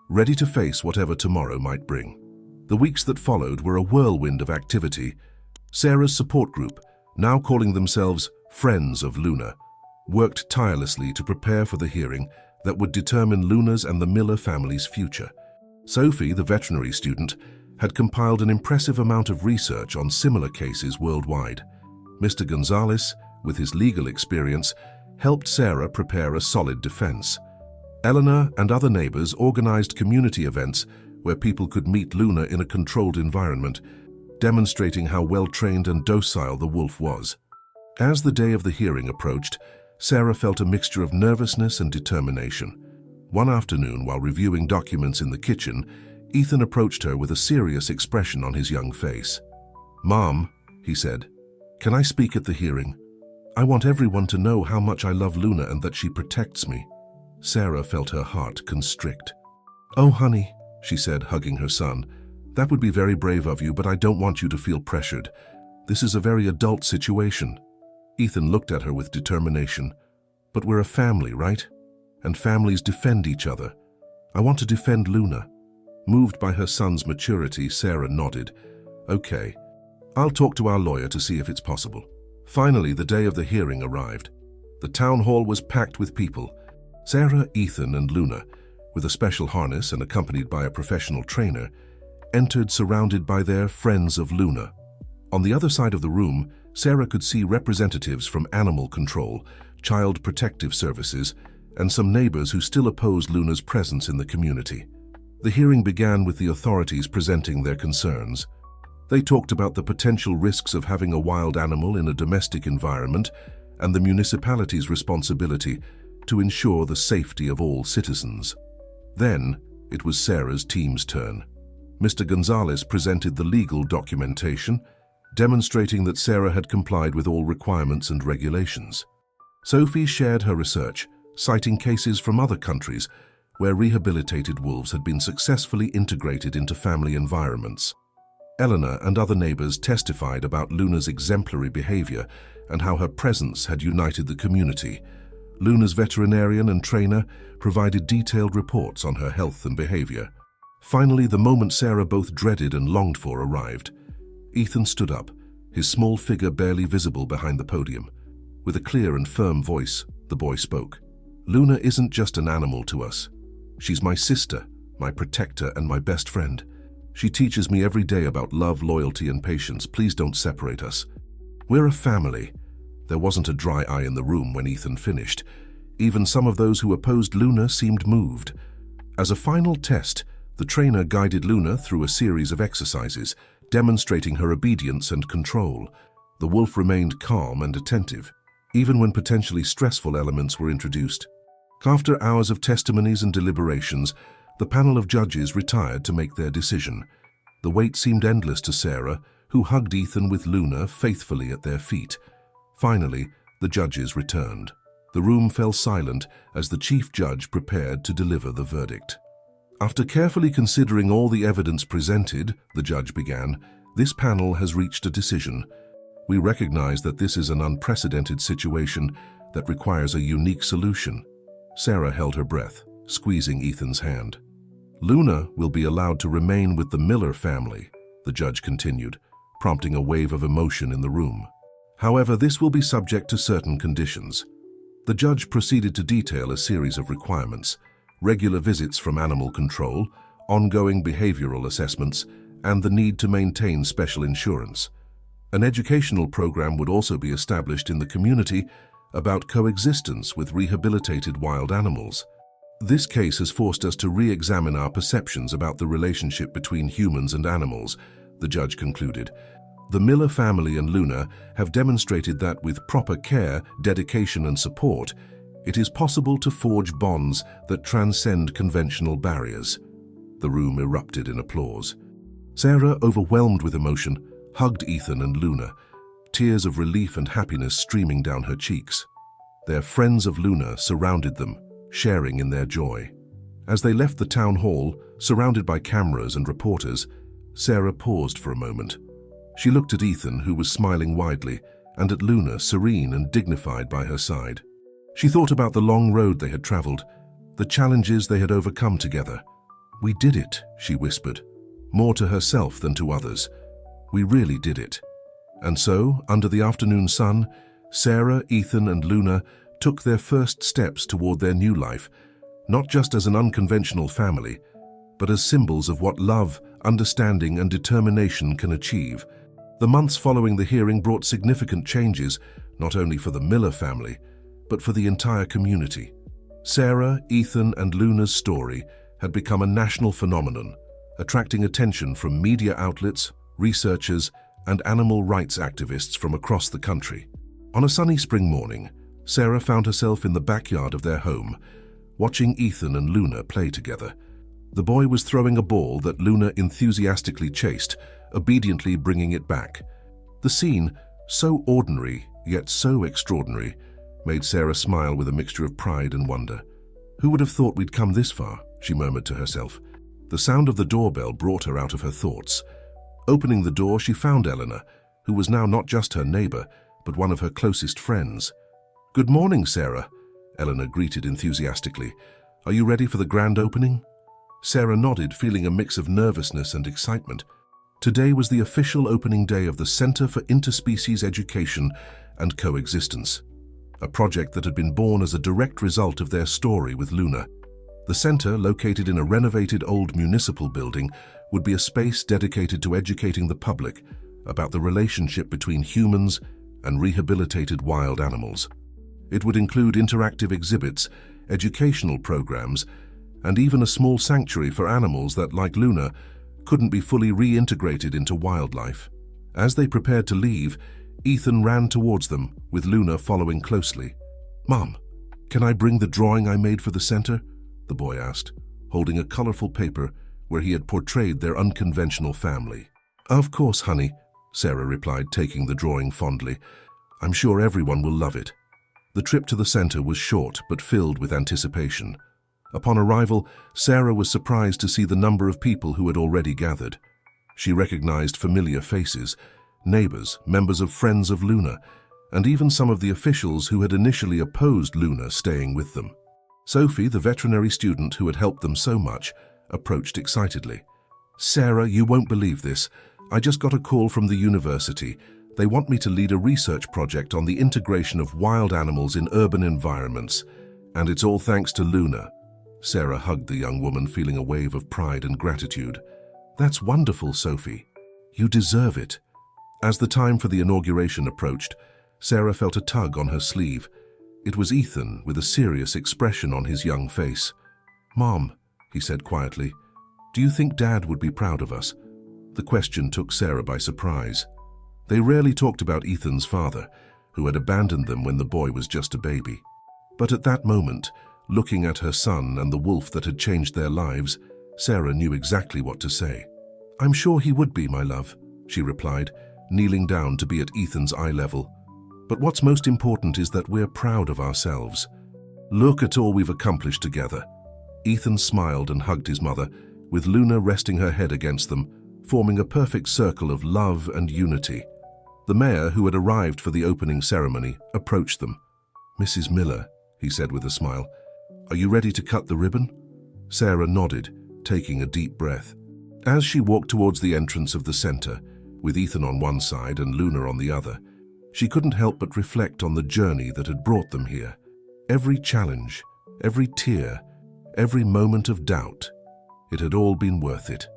ready to face whatever tomorrow might bring. The weeks that followed were a whirlwind of activity. Sarah's support group, now calling themselves Friends of Luna, worked tirelessly to prepare for the hearing that would determine Luna's and the Miller family's future. Sophie, the veterinary student, had compiled an impressive amount of research on similar cases worldwide. Mr. Gonzalez, with his legal experience, helped Sarah prepare a solid defense. Eleanor and other neighbors organized community events where people could meet Luna in a controlled environment, demonstrating how well-trained and docile the wolf was. As the day of the hearing approached, Sarah felt a mixture of nervousness and determination. One afternoon, while reviewing documents in the kitchen, Ethan approached her with a serious expression on his young face. "Mom," he said, "can I speak at the hearing? I want everyone to know how much I love Luna and that she protects me." Sarah felt her heart constrict. "Oh, honey," she said, hugging her son, "that would be very brave of you, but I don't want you to feel pressured. This is a very adult situation." Ethan looked at her with determination. "But we're a family, right? And families defend each other. I want to defend Luna." Moved by her son's maturity, Sarah nodded. "Okay, I'll talk to our lawyer to see if it's possible." Finally, the day of the hearing arrived. The town hall was packed with people. Sarah, Ethan, and Luna, with a special harness and accompanied by a professional trainer, entered surrounded by their Friends of Luna. On the other side of the room, Sarah could see representatives from Animal Control, Child Protective Services, and some neighbors who still opposed Luna's presence in the community. The hearing began with the authorities presenting their concerns. They talked about the potential risks of having a wild animal in a domestic environment and the municipality's responsibility to ensure the safety of all citizens. Then, it was Sarah's team's turn. Mr. Gonzalez presented the legal documentation, demonstrating that Sarah had complied with all requirements and regulations. Sophie shared her research, citing cases from other countries where rehabilitated wolves had been successfully integrated into family environments. Eleanor and other neighbors testified about Luna's exemplary behavior and how her presence had united the community. Luna's veterinarian and trainer provided detailed reports on her health and behavior. Finally, the moment Sarah both dreaded and longed for arrived. Ethan stood up, his small figure barely visible behind the podium. With a clear and firm voice, the boy spoke. "Luna isn't just an animal to us. She's my sister, my protector, and my best friend. She teaches me every day about love, loyalty, and patience. Please don't separate us. We're a family." There wasn't a dry eye in the room when Ethan finished. Even some of those who opposed Luna seemed moved. As a final test, the trainer guided Luna through a series of exercises, demonstrating her obedience and control. The wolf remained calm and attentive, even when potentially stressful elements were introduced. After hours of testimonies and deliberations, the panel of judges retired to make their decision. The wait seemed endless to Sarah, who hugged Ethan with Luna faithfully at their feet. Finally, the judges returned. The room fell silent as the chief judge prepared to deliver the verdict. "After carefully considering all the evidence presented," the judge began, "this panel has reached a decision. We recognize that this is an unprecedented situation that requires a unique solution." Sarah held her breath, squeezing Ethan's hand. "Luna will be allowed to remain with the Miller family," the judge continued, prompting a wave of emotion in the room. "However, this will be subject to certain conditions." The judge proceeded to detail a series of requirements: regular visits from Animal Control, ongoing behavioral assessments, and the need to maintain special insurance. An educational program would also be established in the community about coexistence with rehabilitated wild animals. "This case has forced us to re-examine our perceptions about the relationship between humans and animals," the judge concluded. "The Miller family and Luna have demonstrated that with proper care, dedication, and support, it is possible to forge bonds that transcend conventional barriers." The room erupted in applause. Sarah, overwhelmed with emotion, hugged Ethan and Luna, tears of relief and happiness streaming down her cheeks. Their Friends of Luna surrounded them, sharing in their joy. As they left the town hall, Surrounded by cameras and reporters, Sarah paused for a moment. She looked at Ethan, who was smiling widely, and at Luna, serene and dignified by her side. She thought about the long road they had traveled, the challenges they had overcome together. "We did it," she whispered, more to herself than to others. "We really did it." And so, under the afternoon sun, Sarah, Ethan, and Luna took their first steps toward their new life, not just as an unconventional family, but as symbols of what love, understanding, and determination can achieve. The months following the hearing brought significant changes, not only for the Miller family, but for the entire community. Sarah, Ethan, and Luna's story had become a national phenomenon, attracting attention from media outlets, researchers, and animal rights activists from across the country. On a sunny spring morning, Sarah found herself in the backyard of their home, watching Ethan and Luna play together. The boy was throwing a ball that Luna enthusiastically chased, obediently bringing it back. The scene, so ordinary yet so extraordinary, made Sarah smile with a mixture of pride and wonder. "Who would have thought we'd come this far?" she murmured to herself. The sound of the doorbell brought her out of her thoughts. Opening the door, she found Eleanor, who was now not just her neighbor, but one of her closest friends. "Good morning, Sarah," Eleanor greeted enthusiastically. "Are you ready for the grand opening?" Sarah nodded, feeling a mix of nervousness and excitement. Today was the official opening day of the Center for Interspecies Education and Coexistence, a project that had been born as a direct result of their story with Luna. The center, located in a renovated old municipal building, would be a space dedicated to educating the public about the relationship between humans and rehabilitated wild animals. It would include interactive exhibits, educational programs, and even a small sanctuary for animals that, like Luna, couldn't be fully reintegrated into wildlife. As they prepared to leave, Ethan ran towards them, with Luna following closely. "Mom, can I bring the drawing I made for the center?" the boy asked, holding a colorful paper where he had portrayed their unconventional family. "Of course, honey," Sarah replied, taking the drawing fondly. "I'm sure everyone will love it." The trip to the center was short but filled with anticipation. Upon arrival, Sarah was surprised to see the number of people who had already gathered. She recognized familiar faces, neighbors, members of Friends of Luna, and even some of the officials who had initially opposed Luna staying with them. Sophie, the veterinary student who had helped them so much, approached excitedly. "Sarah, you won't believe this. I just got a call from the university. They want me to lead a research project on the integration of wild animals in urban environments. And it's all thanks to Luna." Sarah hugged the young woman, feeling a wave of pride and gratitude. "That's wonderful, Sophie. You deserve it." As the time for the inauguration approached, Sarah felt a tug on her sleeve. It was Ethan, with a serious expression on his young face. "Mom," he said quietly, "do you think Dad would be proud of us?" The question took Sarah by surprise. They rarely talked about Ethan's father, who had abandoned them when the boy was just a baby. But at that moment, looking at her son and the wolf that had changed their lives, Sarah knew exactly what to say. "I'm sure he would be, my love," she replied, kneeling down to be at Ethan's eye level. "But what's most important is that we're proud of ourselves. Look at all we've accomplished together." Ethan smiled and hugged his mother, with Luna resting her head against them, forming a perfect circle of love and unity. The mayor, who had arrived for the opening ceremony, approached them. "Mrs. Miller," he said with a smile, "are you ready to cut the ribbon?" Sarah nodded, taking a deep breath. As she walked towards the entrance of the center, with Ethan on one side and Luna on the other, she couldn't help but reflect on the journey that had brought them here. Every challenge, every tear, every moment of doubt, it had all been worth it.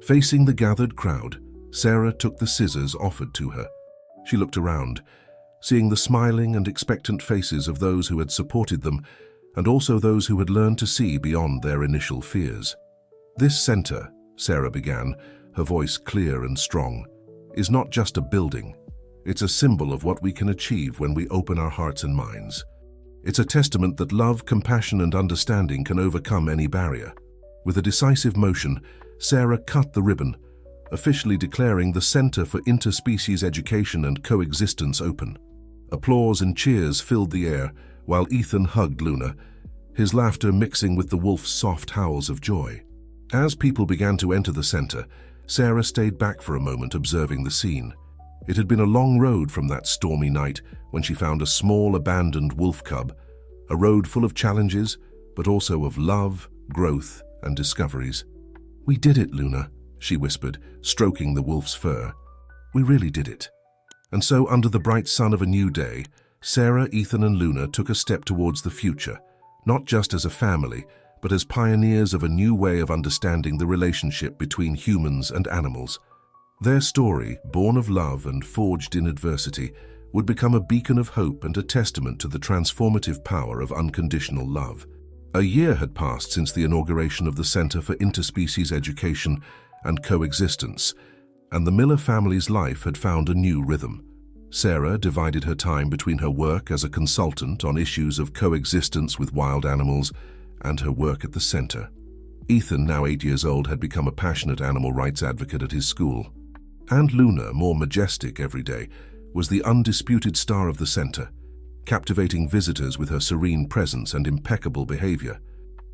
Facing the gathered crowd, Sarah took the scissors offered to her. She looked around, seeing the smiling and expectant faces of those who had supported them and also those who had learned to see beyond their initial fears. "This center," Sarah began, her voice clear and strong, "is not just a building. It's a symbol of what we can achieve when we open our hearts and minds. It's a testament that love, compassion, and understanding can overcome any barrier." With a decisive motion, Sarah cut the ribbon, officially declaring the Center for Interspecies Education and Coexistence open. Applause and cheers filled the air while Ethan hugged Luna, his laughter mixing with the wolf's soft howls of joy. As people began to enter the center, Sarah stayed back for a moment observing the scene. It had been a long road from that stormy night when she found a small abandoned wolf cub, a road full of challenges, but also of love, growth, and discoveries. "We did it, Luna," she whispered, stroking the wolf's fur. "We really did it." And so, under the bright sun of a new day, Sarah, Ethan, and Luna took a step towards the future, not just as a family, but as pioneers of a new way of understanding the relationship between humans and animals. Their story, born of love and forged in adversity, would become a beacon of hope and a testament to the transformative power of unconditional love. A year had passed since the inauguration of the Center for Interspecies Education and Coexistence, and the Miller family's life had found a new rhythm. Sarah divided her time between her work as a consultant on issues of coexistence with wild animals and her work at the center. Ethan, now 8 years old, had become a passionate animal rights advocate at his school. And Luna, more majestic every day, was the undisputed star of the center, captivating visitors with her serene presence and impeccable behavior.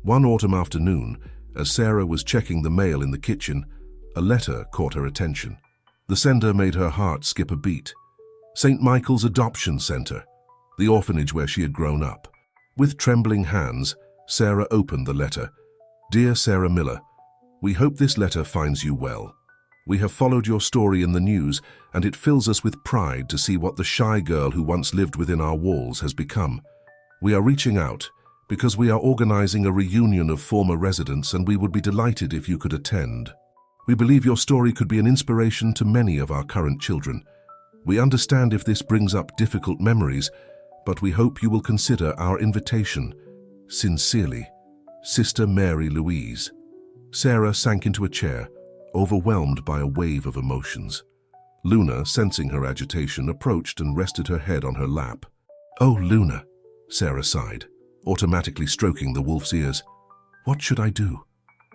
One autumn afternoon, as Sarah was checking the mail in the kitchen, a letter caught her attention. The sender made her heart skip a beat. St. Michael's Adoption Center, the orphanage where she had grown up. With trembling hands, Sarah opened the letter. "Dear Sarah Miller, we hope this letter finds you well. We have followed your story in the news, and it fills us with pride to see what the shy girl who once lived within our walls has become. We are reaching out because we are organizing a reunion of former residents, and we would be delighted if you could attend. We believe your story could be an inspiration to many of our current children. We understand if this brings up difficult memories, but we hope you will consider our invitation. Sincerely, Sister Mary Louise." Sarah sank into a chair, overwhelmed by a wave of emotions. Luna, sensing her agitation, approached and rested her head on her lap. "Oh, Luna," Sarah sighed, automatically stroking the wolf's ears. "What should I do?"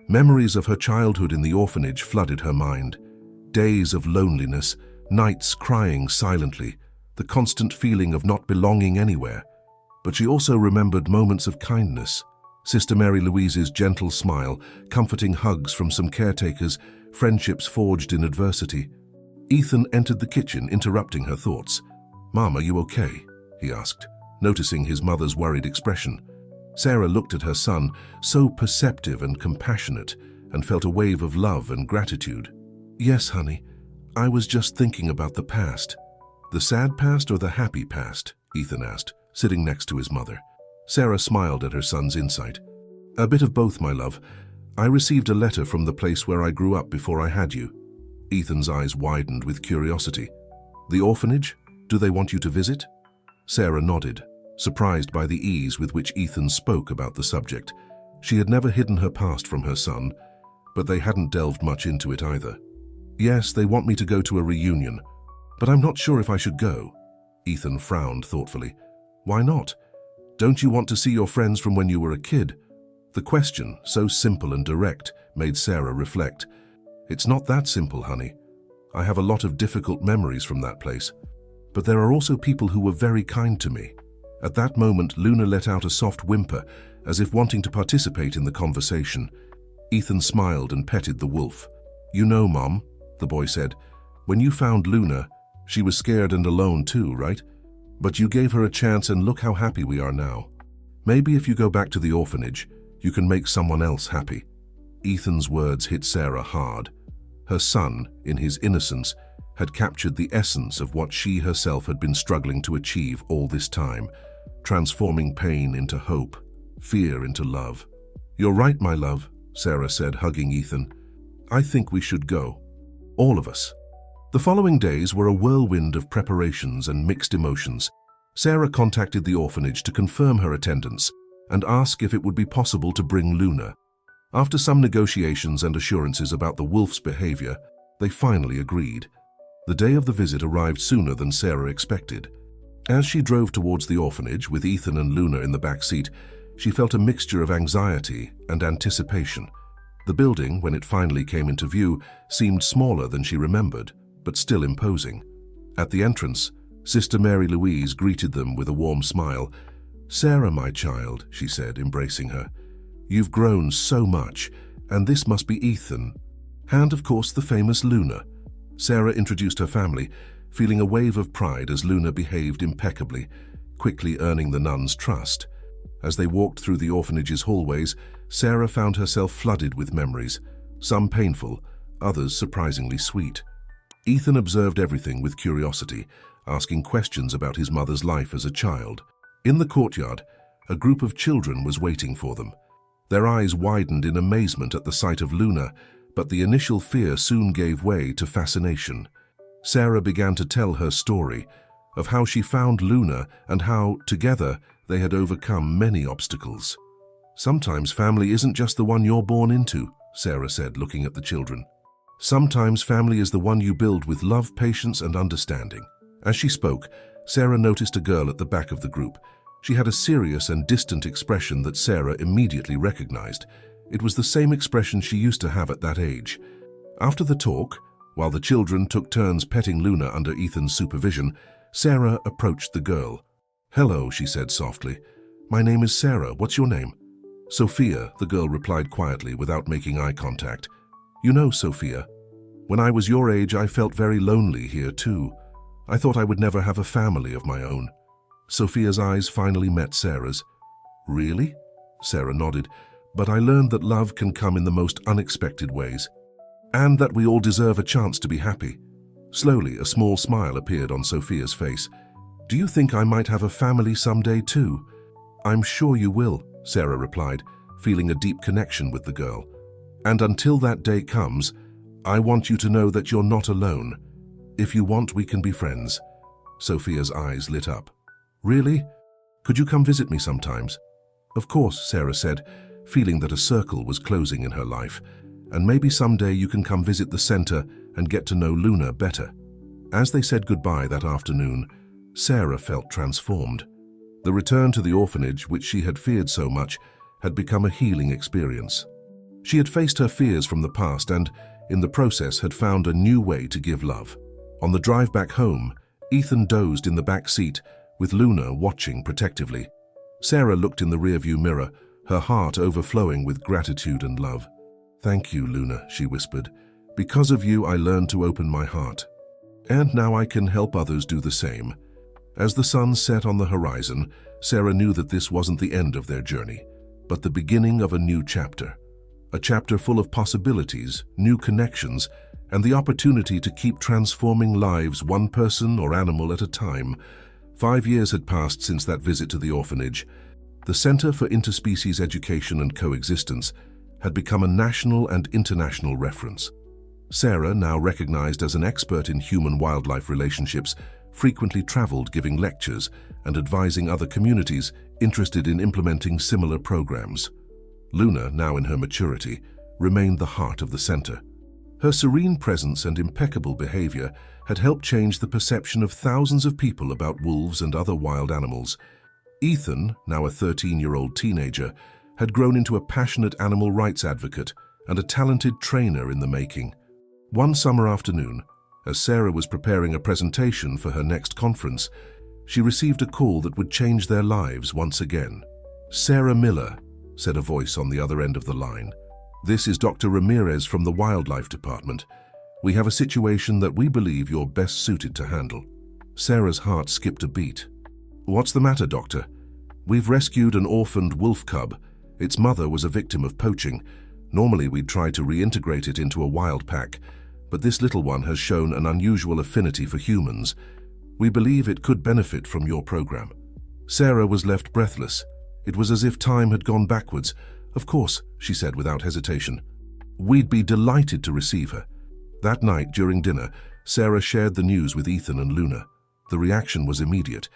Memories of her childhood in the orphanage flooded her mind. Days of loneliness, nights crying silently, the constant feeling of not belonging anywhere. But she also remembered moments of kindness. Sister Mary Louise's gentle smile, comforting hugs from some caretakers, friendships forged in adversity. Ethan entered the kitchen, interrupting her thoughts. "Mom, are you okay?" he asked, noticing his mother's worried expression. Sarah looked at her son, so perceptive and compassionate, and felt a wave of love and gratitude. "Yes, honey. I was just thinking about the past." "The sad past or the happy past?" Ethan asked, sitting next to his mother. Sarah smiled at her son's insight. "A bit of both, my love. I received a letter from the place where I grew up before I had you." Ethan's eyes widened with curiosity. "The orphanage? Do they want you to visit?" Sarah nodded, surprised by the ease with which Ethan spoke about the subject. She had never hidden her past from her son, but they hadn't delved much into it either. "Yes, they want me to go to a reunion, but I'm not sure if I should go." Ethan frowned thoughtfully. "Why not? Don't you want to see your friends from when you were a kid?" The question, so simple and direct, made Sarah reflect. "It's not that simple, honey. I have a lot of difficult memories from that place. But there are also people who were very kind to me." At that moment, Luna let out a soft whimper, as if wanting to participate in the conversation. Ethan smiled and petted the wolf. "You know, Mom," the boy said, "when you found Luna, she was scared and alone too, right? But you gave her a chance, and look how happy we are now. Maybe if you go back to the orphanage, you can make someone else happy." Ethan's words hit Sarah hard. Her son, in his innocence, had captured the essence of what she herself had been struggling to achieve all this time, transforming pain into hope, fear into love. "You're right, my love," Sarah said, hugging Ethan. "I think we should go. All of us." The following days were a whirlwind of preparations and mixed emotions. Sarah contacted the orphanage to confirm her attendance and ask if it would be possible to bring Luna. After some negotiations and assurances about the wolf's behavior, they finally agreed. The day of the visit arrived sooner than Sarah expected. As she drove towards the orphanage with Ethan and Luna in the back seat, she felt a mixture of anxiety and anticipation. The building, when it finally came into view, seemed smaller than she remembered, but still imposing. At the entrance, Sister Mary Louise greeted them with a warm smile. "Sarah, my child," she said, embracing her, "you've grown so much, And this must be Ethan. And of course the famous Luna. Sarah introduced her family, feeling a wave of pride as Luna behaved impeccably, quickly earning the nuns' trust. As they walked through the orphanage's hallways, Sarah found herself flooded with memories, some painful, others surprisingly sweet. Ethan observed everything with curiosity, asking questions about his mother's life as a child. In the courtyard, a group of children was waiting for them. Their eyes widened in amazement at the sight of Luna, but the initial fear soon gave way to fascination. Sarah began to tell her story of how she found Luna and how, together, they had overcome many obstacles. "Sometimes family isn't just the one you're born into," Sarah said, looking at the children. "Sometimes family is the one you build with love, patience, and understanding." As she spoke, Sarah noticed a girl at the back of the group. She had a serious and distant expression that Sarah immediately recognized. It was the same expression she used to have at that age. After the talk, while the children took turns petting Luna under Ethan's supervision, Sarah approached the girl. "Hello," she said softly. "My name is Sarah. What's your name?" "Sophia," the girl replied quietly without making eye contact. "You know, Sophia, when I was your age, I felt very lonely here too. I thought I would never have a family of my own." Sophia's eyes finally met Sarah's. "Really?" Sarah nodded. "But I learned that love can come in the most unexpected ways, and that we all deserve a chance to be happy." Slowly, a small smile appeared on Sophia's face. "Do you think I might have a family someday too?" "I'm sure you will," Sarah replied, feeling a deep connection with the girl. "And until that day comes, I want you to know that you're not alone. If you want, we can be friends." Sophia's eyes lit up. "Really? Could you come visit me sometimes?" "Of course," Sarah said, feeling that a circle was closing in her life. "And maybe someday you can come visit the center and get to know Luna better." As they said goodbye that afternoon, Sarah felt transformed. The return to the orphanage, which she had feared so much, had become a healing experience. She had faced her fears from the past and, in the process, had found a new way to give love. On the drive back home, Ethan dozed in the back seat, with Luna watching protectively. Sarah looked in the rearview mirror, her heart overflowing with gratitude and love. "Thank you, Luna," she whispered. "Because of you, I learned to open my heart. And now I can help others do the same." As the sun set on the horizon, Sarah knew that this wasn't the end of their journey, but the beginning of a new chapter. A chapter full of possibilities, new connections, and the opportunity to keep transforming lives one person or animal at a time. 5 years had passed since that visit to the orphanage. The Center for Interspecies Education and Coexistence had become a national and international reference. Sarah, now recognized as an expert in human-wildlife relationships, frequently traveled giving lectures and advising other communities interested in implementing similar programs. Luna, now in her maturity, remained the heart of the center. Her serene presence and impeccable behavior had helped change the perception of thousands of people about wolves and other wild animals. Ethan, now a 13-year-old teenager, had grown into a passionate animal rights advocate and a talented trainer in the making. One summer afternoon, as Sarah was preparing a presentation for her next conference, she received a call that would change their lives once again. "Sarah Miller," said a voice on the other end of the line. "This is Dr. Ramirez from the Wildlife Department. We have a situation that we believe you're best suited to handle." Sarah's heart skipped a beat. "What's the matter, Doctor?" "We've rescued an orphaned wolf cub. Its mother was a victim of poaching. Normally we'd try to reintegrate it into a wild pack, but this little one has shown an unusual affinity for humans. We believe it could benefit from your program." Sarah was left breathless. It was as if time had gone backwards. "Of course," she said without hesitation. "We'd be delighted to receive her." That night, during dinner, Sarah shared the news with Ethan and Luna. The reaction was immediate.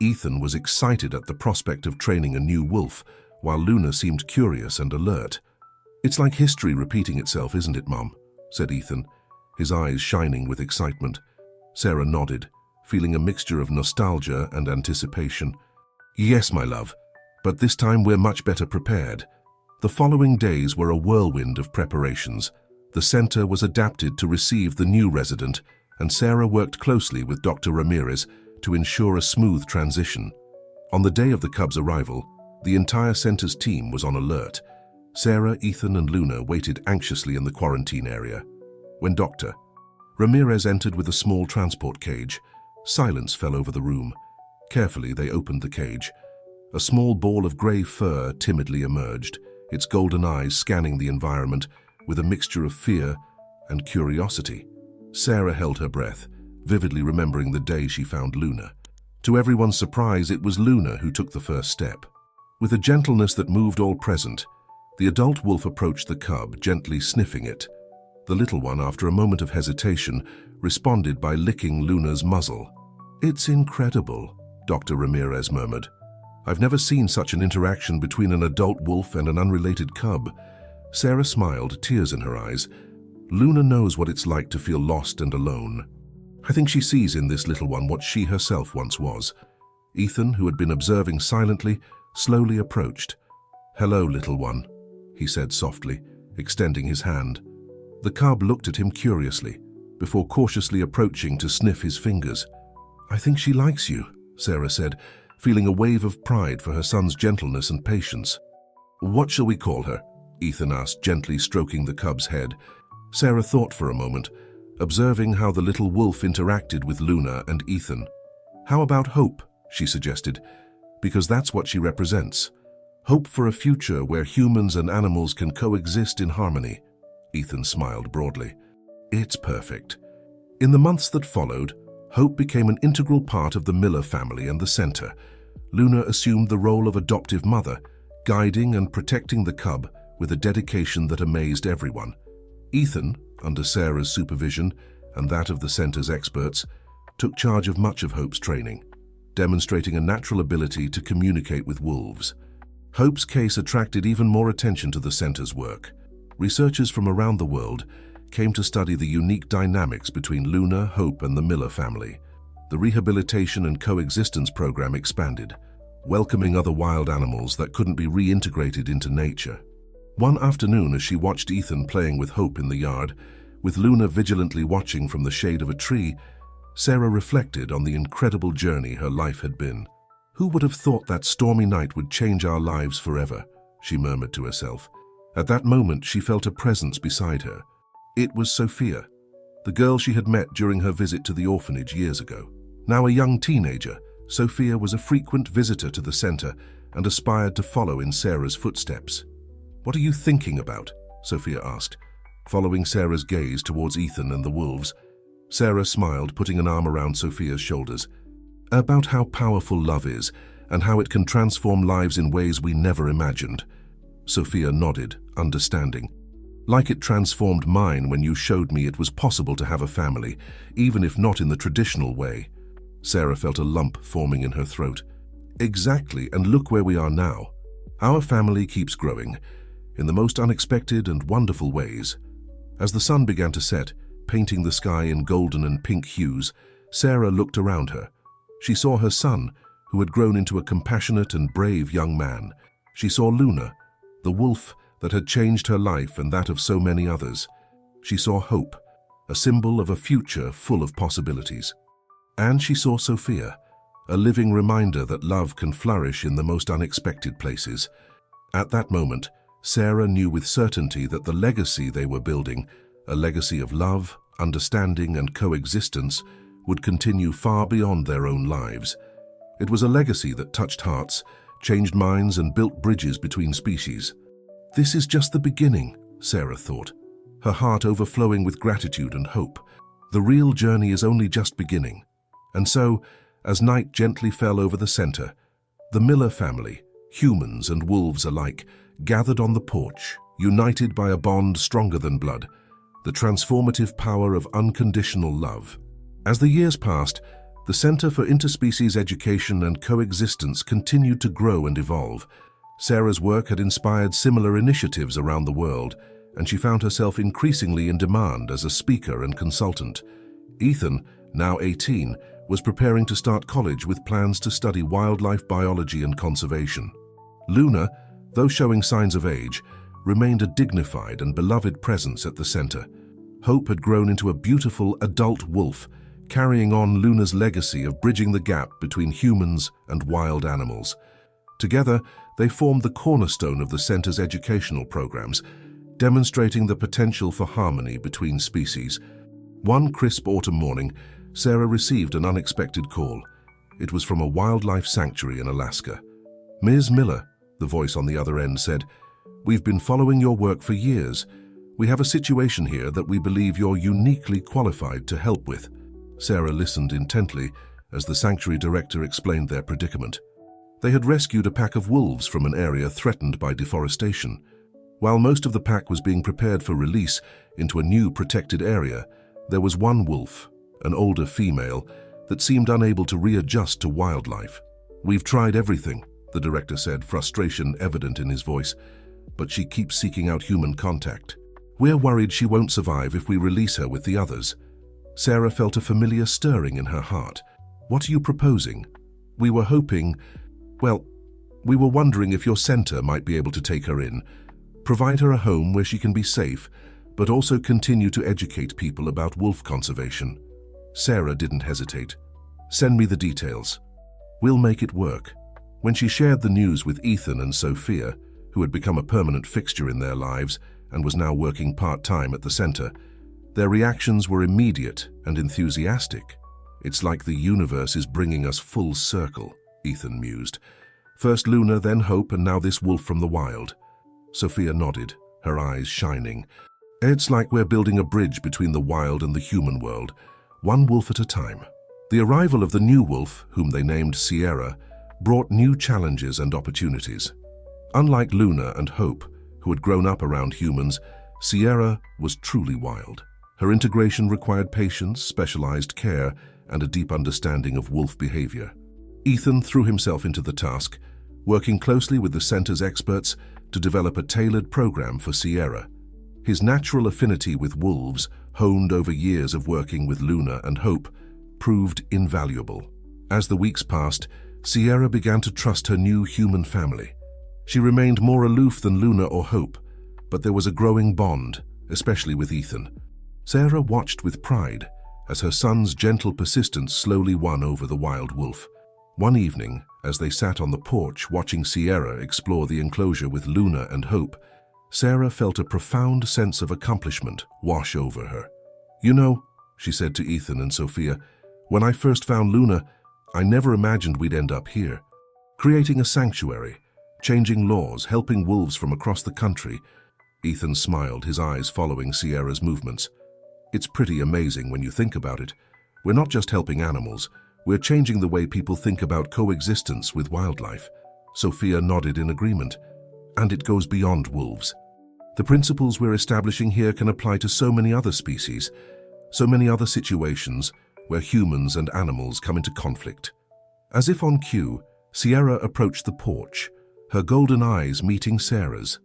Ethan was excited at the prospect of training a new wolf, while Luna seemed curious and alert. "It's like history repeating itself, isn't it, Mom?" said Ethan, his eyes shining with excitement. Sarah nodded, feeling a mixture of nostalgia and anticipation. "Yes, my love, but this time we're much better prepared." The following days were a whirlwind of preparations. The center was adapted to receive the new resident, and Sarah worked closely with Dr. Ramirez to ensure a smooth transition. On the day of the cub's arrival, the entire center's team was on alert. Sarah, Ethan, and Luna waited anxiously in the quarantine area. When Dr. Ramirez entered with a small transport cage, silence fell over the room. Carefully, they opened the cage. A small ball of grey fur timidly emerged, its golden eyes scanning the environment with a mixture of fear and curiosity. Sarah held her breath, vividly remembering the day she found Luna. To everyone's surprise, it was Luna who took the first step. With a gentleness that moved all present, the adult wolf approached the cub, gently sniffing it. The little one, after a moment of hesitation, responded by licking Luna's muzzle. "It's incredible," Dr. Ramirez murmured. "I've never seen such an interaction between an adult wolf and an unrelated cub." Sarah smiled, tears in her eyes. Luna knows what it's like to feel lost and alone. I think she sees in this little one what she herself once was. Ethan, who had been observing silently, slowly approached. "Hello, little one," he said softly, extending his hand. The cub looked at him curiously, before cautiously approaching to sniff his fingers. "I think she likes you," Sarah said, feeling a wave of pride for her son's gentleness and patience. "What shall we call her?" Ethan asked, gently stroking the cub's head. Sarah thought for a moment, observing how the little wolf interacted with Luna and Ethan. "How about Hope?" she suggested, "because that's what she represents. Hope for a future where humans and animals can coexist in harmony." Ethan smiled broadly. "It's perfect." In the months that followed, Hope became an integral part of the Miller family and the center. Luna assumed the role of adoptive mother, guiding and protecting the cub with a dedication that amazed everyone. Ethan, under Sarah's supervision and that of the center's experts, took charge of much of Hope's training, demonstrating a natural ability to communicate with wolves. Hope's case attracted even more attention to the center's work. Researchers from around the world came to study the unique dynamics between Luna, Hope, and the Miller family. The rehabilitation and coexistence program expanded, welcoming other wild animals that couldn't be reintegrated into nature. One afternoon, as she watched Ethan playing with Hope in the yard, with Luna vigilantly watching from the shade of a tree, Sarah reflected on the incredible journey her life had been. "Who would have thought that stormy night would change our lives forever?" she murmured to herself. At that moment, she felt a presence beside her. It was Sophia, the girl she had met during her visit to the orphanage years ago. Now a young teenager, Sophia was a frequent visitor to the center and aspired to follow in Sarah's footsteps. "What are you thinking about?" Sophia asked, following Sarah's gaze towards Ethan and the wolves. Sarah smiled, putting an arm around Sophia's shoulders. "About how powerful love is and how it can transform lives in ways we never imagined." Sophia nodded, understanding. "Like it transformed mine when you showed me it was possible to have a family, even if not in the traditional way." Sarah felt a lump forming in her throat. "Exactly, and look where we are now. Our family keeps growing, in the most unexpected and wonderful ways." As the sun began to set, painting the sky in golden and pink hues, Sarah looked around her. She saw her son, who had grown into a compassionate and brave young man. She saw Luna, the wolf that had changed her life and that of so many others. She saw Hope, a symbol of a future full of possibilities. And she saw Sophia, a living reminder that love can flourish in the most unexpected places. At that moment, Sarah knew with certainty that the legacy they were building, a legacy of love, understanding, and coexistence, would continue far beyond their own lives. It was a legacy that touched hearts, changed minds, and built bridges between species. This is just the beginning, Sarah thought, her heart overflowing with gratitude and hope. The real journey is only just beginning. And so, as night gently fell over the center, the Miller family, humans and wolves alike, gathered on the porch, united by a bond stronger than blood, the transformative power of unconditional love. As the years passed, the Center for Interspecies Education and Coexistence continued to grow and evolve. Sarah's work had inspired similar initiatives around the world, and she found herself increasingly in demand as a speaker and consultant. Ethan, now 18, was preparing to start college with plans to study wildlife biology and conservation. Luna, though showing signs of age, remained a dignified and beloved presence at the center. Hope had grown into a beautiful adult wolf, carrying on Luna's legacy of bridging the gap between humans and wild animals. Together, they formed the cornerstone of the center's educational programs, demonstrating the potential for harmony between species. One crisp autumn morning, Sarah received an unexpected call. It was from a wildlife sanctuary in Alaska. "Ms. Miller," the voice on the other end said, "we've been following your work for years. We have a situation here that we believe you're uniquely qualified to help with." Sarah listened intently as the sanctuary director explained their predicament. They had rescued a pack of wolves from an area threatened by deforestation. While most of the pack was being prepared for release into a new protected area, there was one wolf, an older female, that seemed unable to readjust to wildlife. "We've tried everything," the director said, frustration evident in his voice, "but she keeps seeking out human contact. We're worried she won't survive if we release her with the others." Sarah felt a familiar stirring in her heart. "What are you proposing?" "We were hoping, we were wondering if your center might be able to take her in, provide her a home where she can be safe, but also continue to educate people about wolf conservation." Sarah didn't hesitate. "Send me the details. We'll make it work." When she shared the news with Ethan and Sophia, who had become a permanent fixture in their lives and was now working part-time at the center, their reactions were immediate and enthusiastic. "It's like the universe is bringing us full circle," Ethan mused. "First Luna, then Hope, and now this wolf from the wild." Sophia nodded, her eyes shining. "It's like we're building a bridge between the wild and the human world, one wolf at a time." The arrival of the new wolf, whom they named Sierra, brought new challenges and opportunities. Unlike Luna and Hope, who had grown up around humans, Sierra was truly wild. Her integration required patience, specialized care, and a deep understanding of wolf behavior. Ethan threw himself into the task, working closely with the center's experts to develop a tailored program for Sierra. His natural affinity with wolves, honed over years of working with Luna and Hope, proved invaluable. As the weeks passed, Sierra began to trust her new human family. She remained more aloof than Luna or Hope, but there was a growing bond, especially with Ethan. Sarah watched with pride as her son's gentle persistence slowly won over the wild wolf. One evening, as they sat on the porch watching Sierra explore the enclosure with Luna and Hope, Sarah felt a profound sense of accomplishment wash over her. "You know," she said to Ethan and Sophia, "when I first found Luna, I never imagined we'd end up here. Creating a sanctuary, changing laws, helping wolves from across the country." Ethan smiled, his eyes following Sierra's movements. "It's pretty amazing when you think about it. We're not just helping animals, we're changing the way people think about coexistence with wildlife." Sophia nodded in agreement. "And it goes beyond wolves. The principles we're establishing here can apply to so many other species, so many other situations where humans and animals come into conflict." As if on cue, Sierra approached the porch, her golden eyes meeting Sarah's.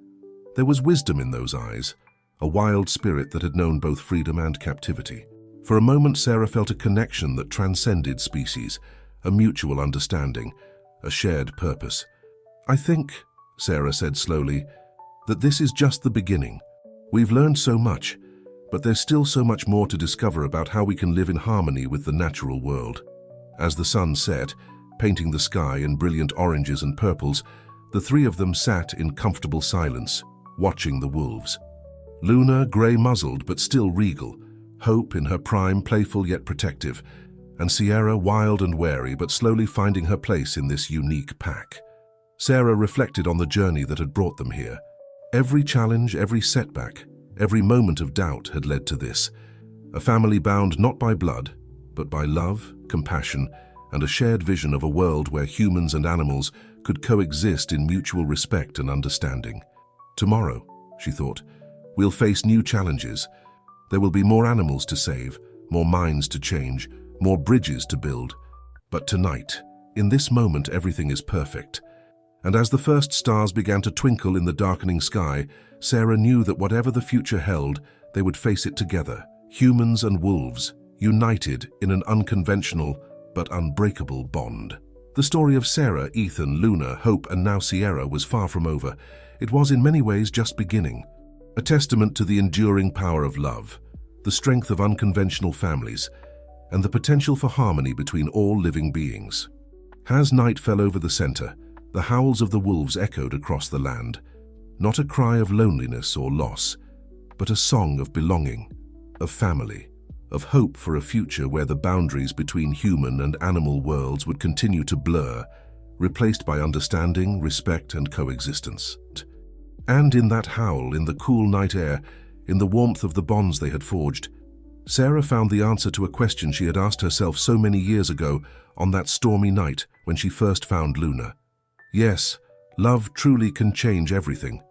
There was wisdom in those eyes, a wild spirit that had known both freedom and captivity. For a moment, Sarah felt a connection that transcended species, a mutual understanding, a shared purpose. "I think," Sarah said slowly, "that this is just the beginning. We've learned so much, but there's still so much more to discover about how we can live in harmony with the natural world." As the sun set, painting the sky in brilliant oranges and purples, the three of them sat in comfortable silence, watching the wolves. Luna, grey-muzzled but still regal, Hope in her prime, playful yet protective, and Sierra, wild and wary but slowly finding her place in this unique pack. Sarah reflected on the journey that had brought them here. Every challenge, every setback, every moment of doubt had led to this. A family bound not by blood, but by love, compassion, and a shared vision of a world where humans and animals could coexist in mutual respect and understanding. Tomorrow, she thought, we'll face new challenges. There will be more animals to save, more minds to change, more bridges to build. But tonight, in this moment, everything is perfect. And as the first stars began to twinkle in the darkening sky, Sarah knew that whatever the future held, they would face it together, humans and wolves, united in an unconventional but unbreakable bond. The story of Sarah, Ethan, Luna, Hope, and now Sierra was far from over. It was in many ways just beginning. A testament to the enduring power of love, the strength of unconventional families, and the potential for harmony between all living beings. As night fell over the center, The howls of the wolves echoed across the land, not a cry of loneliness or loss, but a song of belonging, of family, of hope for a future where the boundaries between human and animal worlds would continue to blur, replaced by understanding, respect, and coexistence. And in that howl, in the cool night air, in the warmth of the bonds they had forged, Sarah found the answer to a question she had asked herself so many years ago on that stormy night when she first found Luna. Yes, love truly can change everything.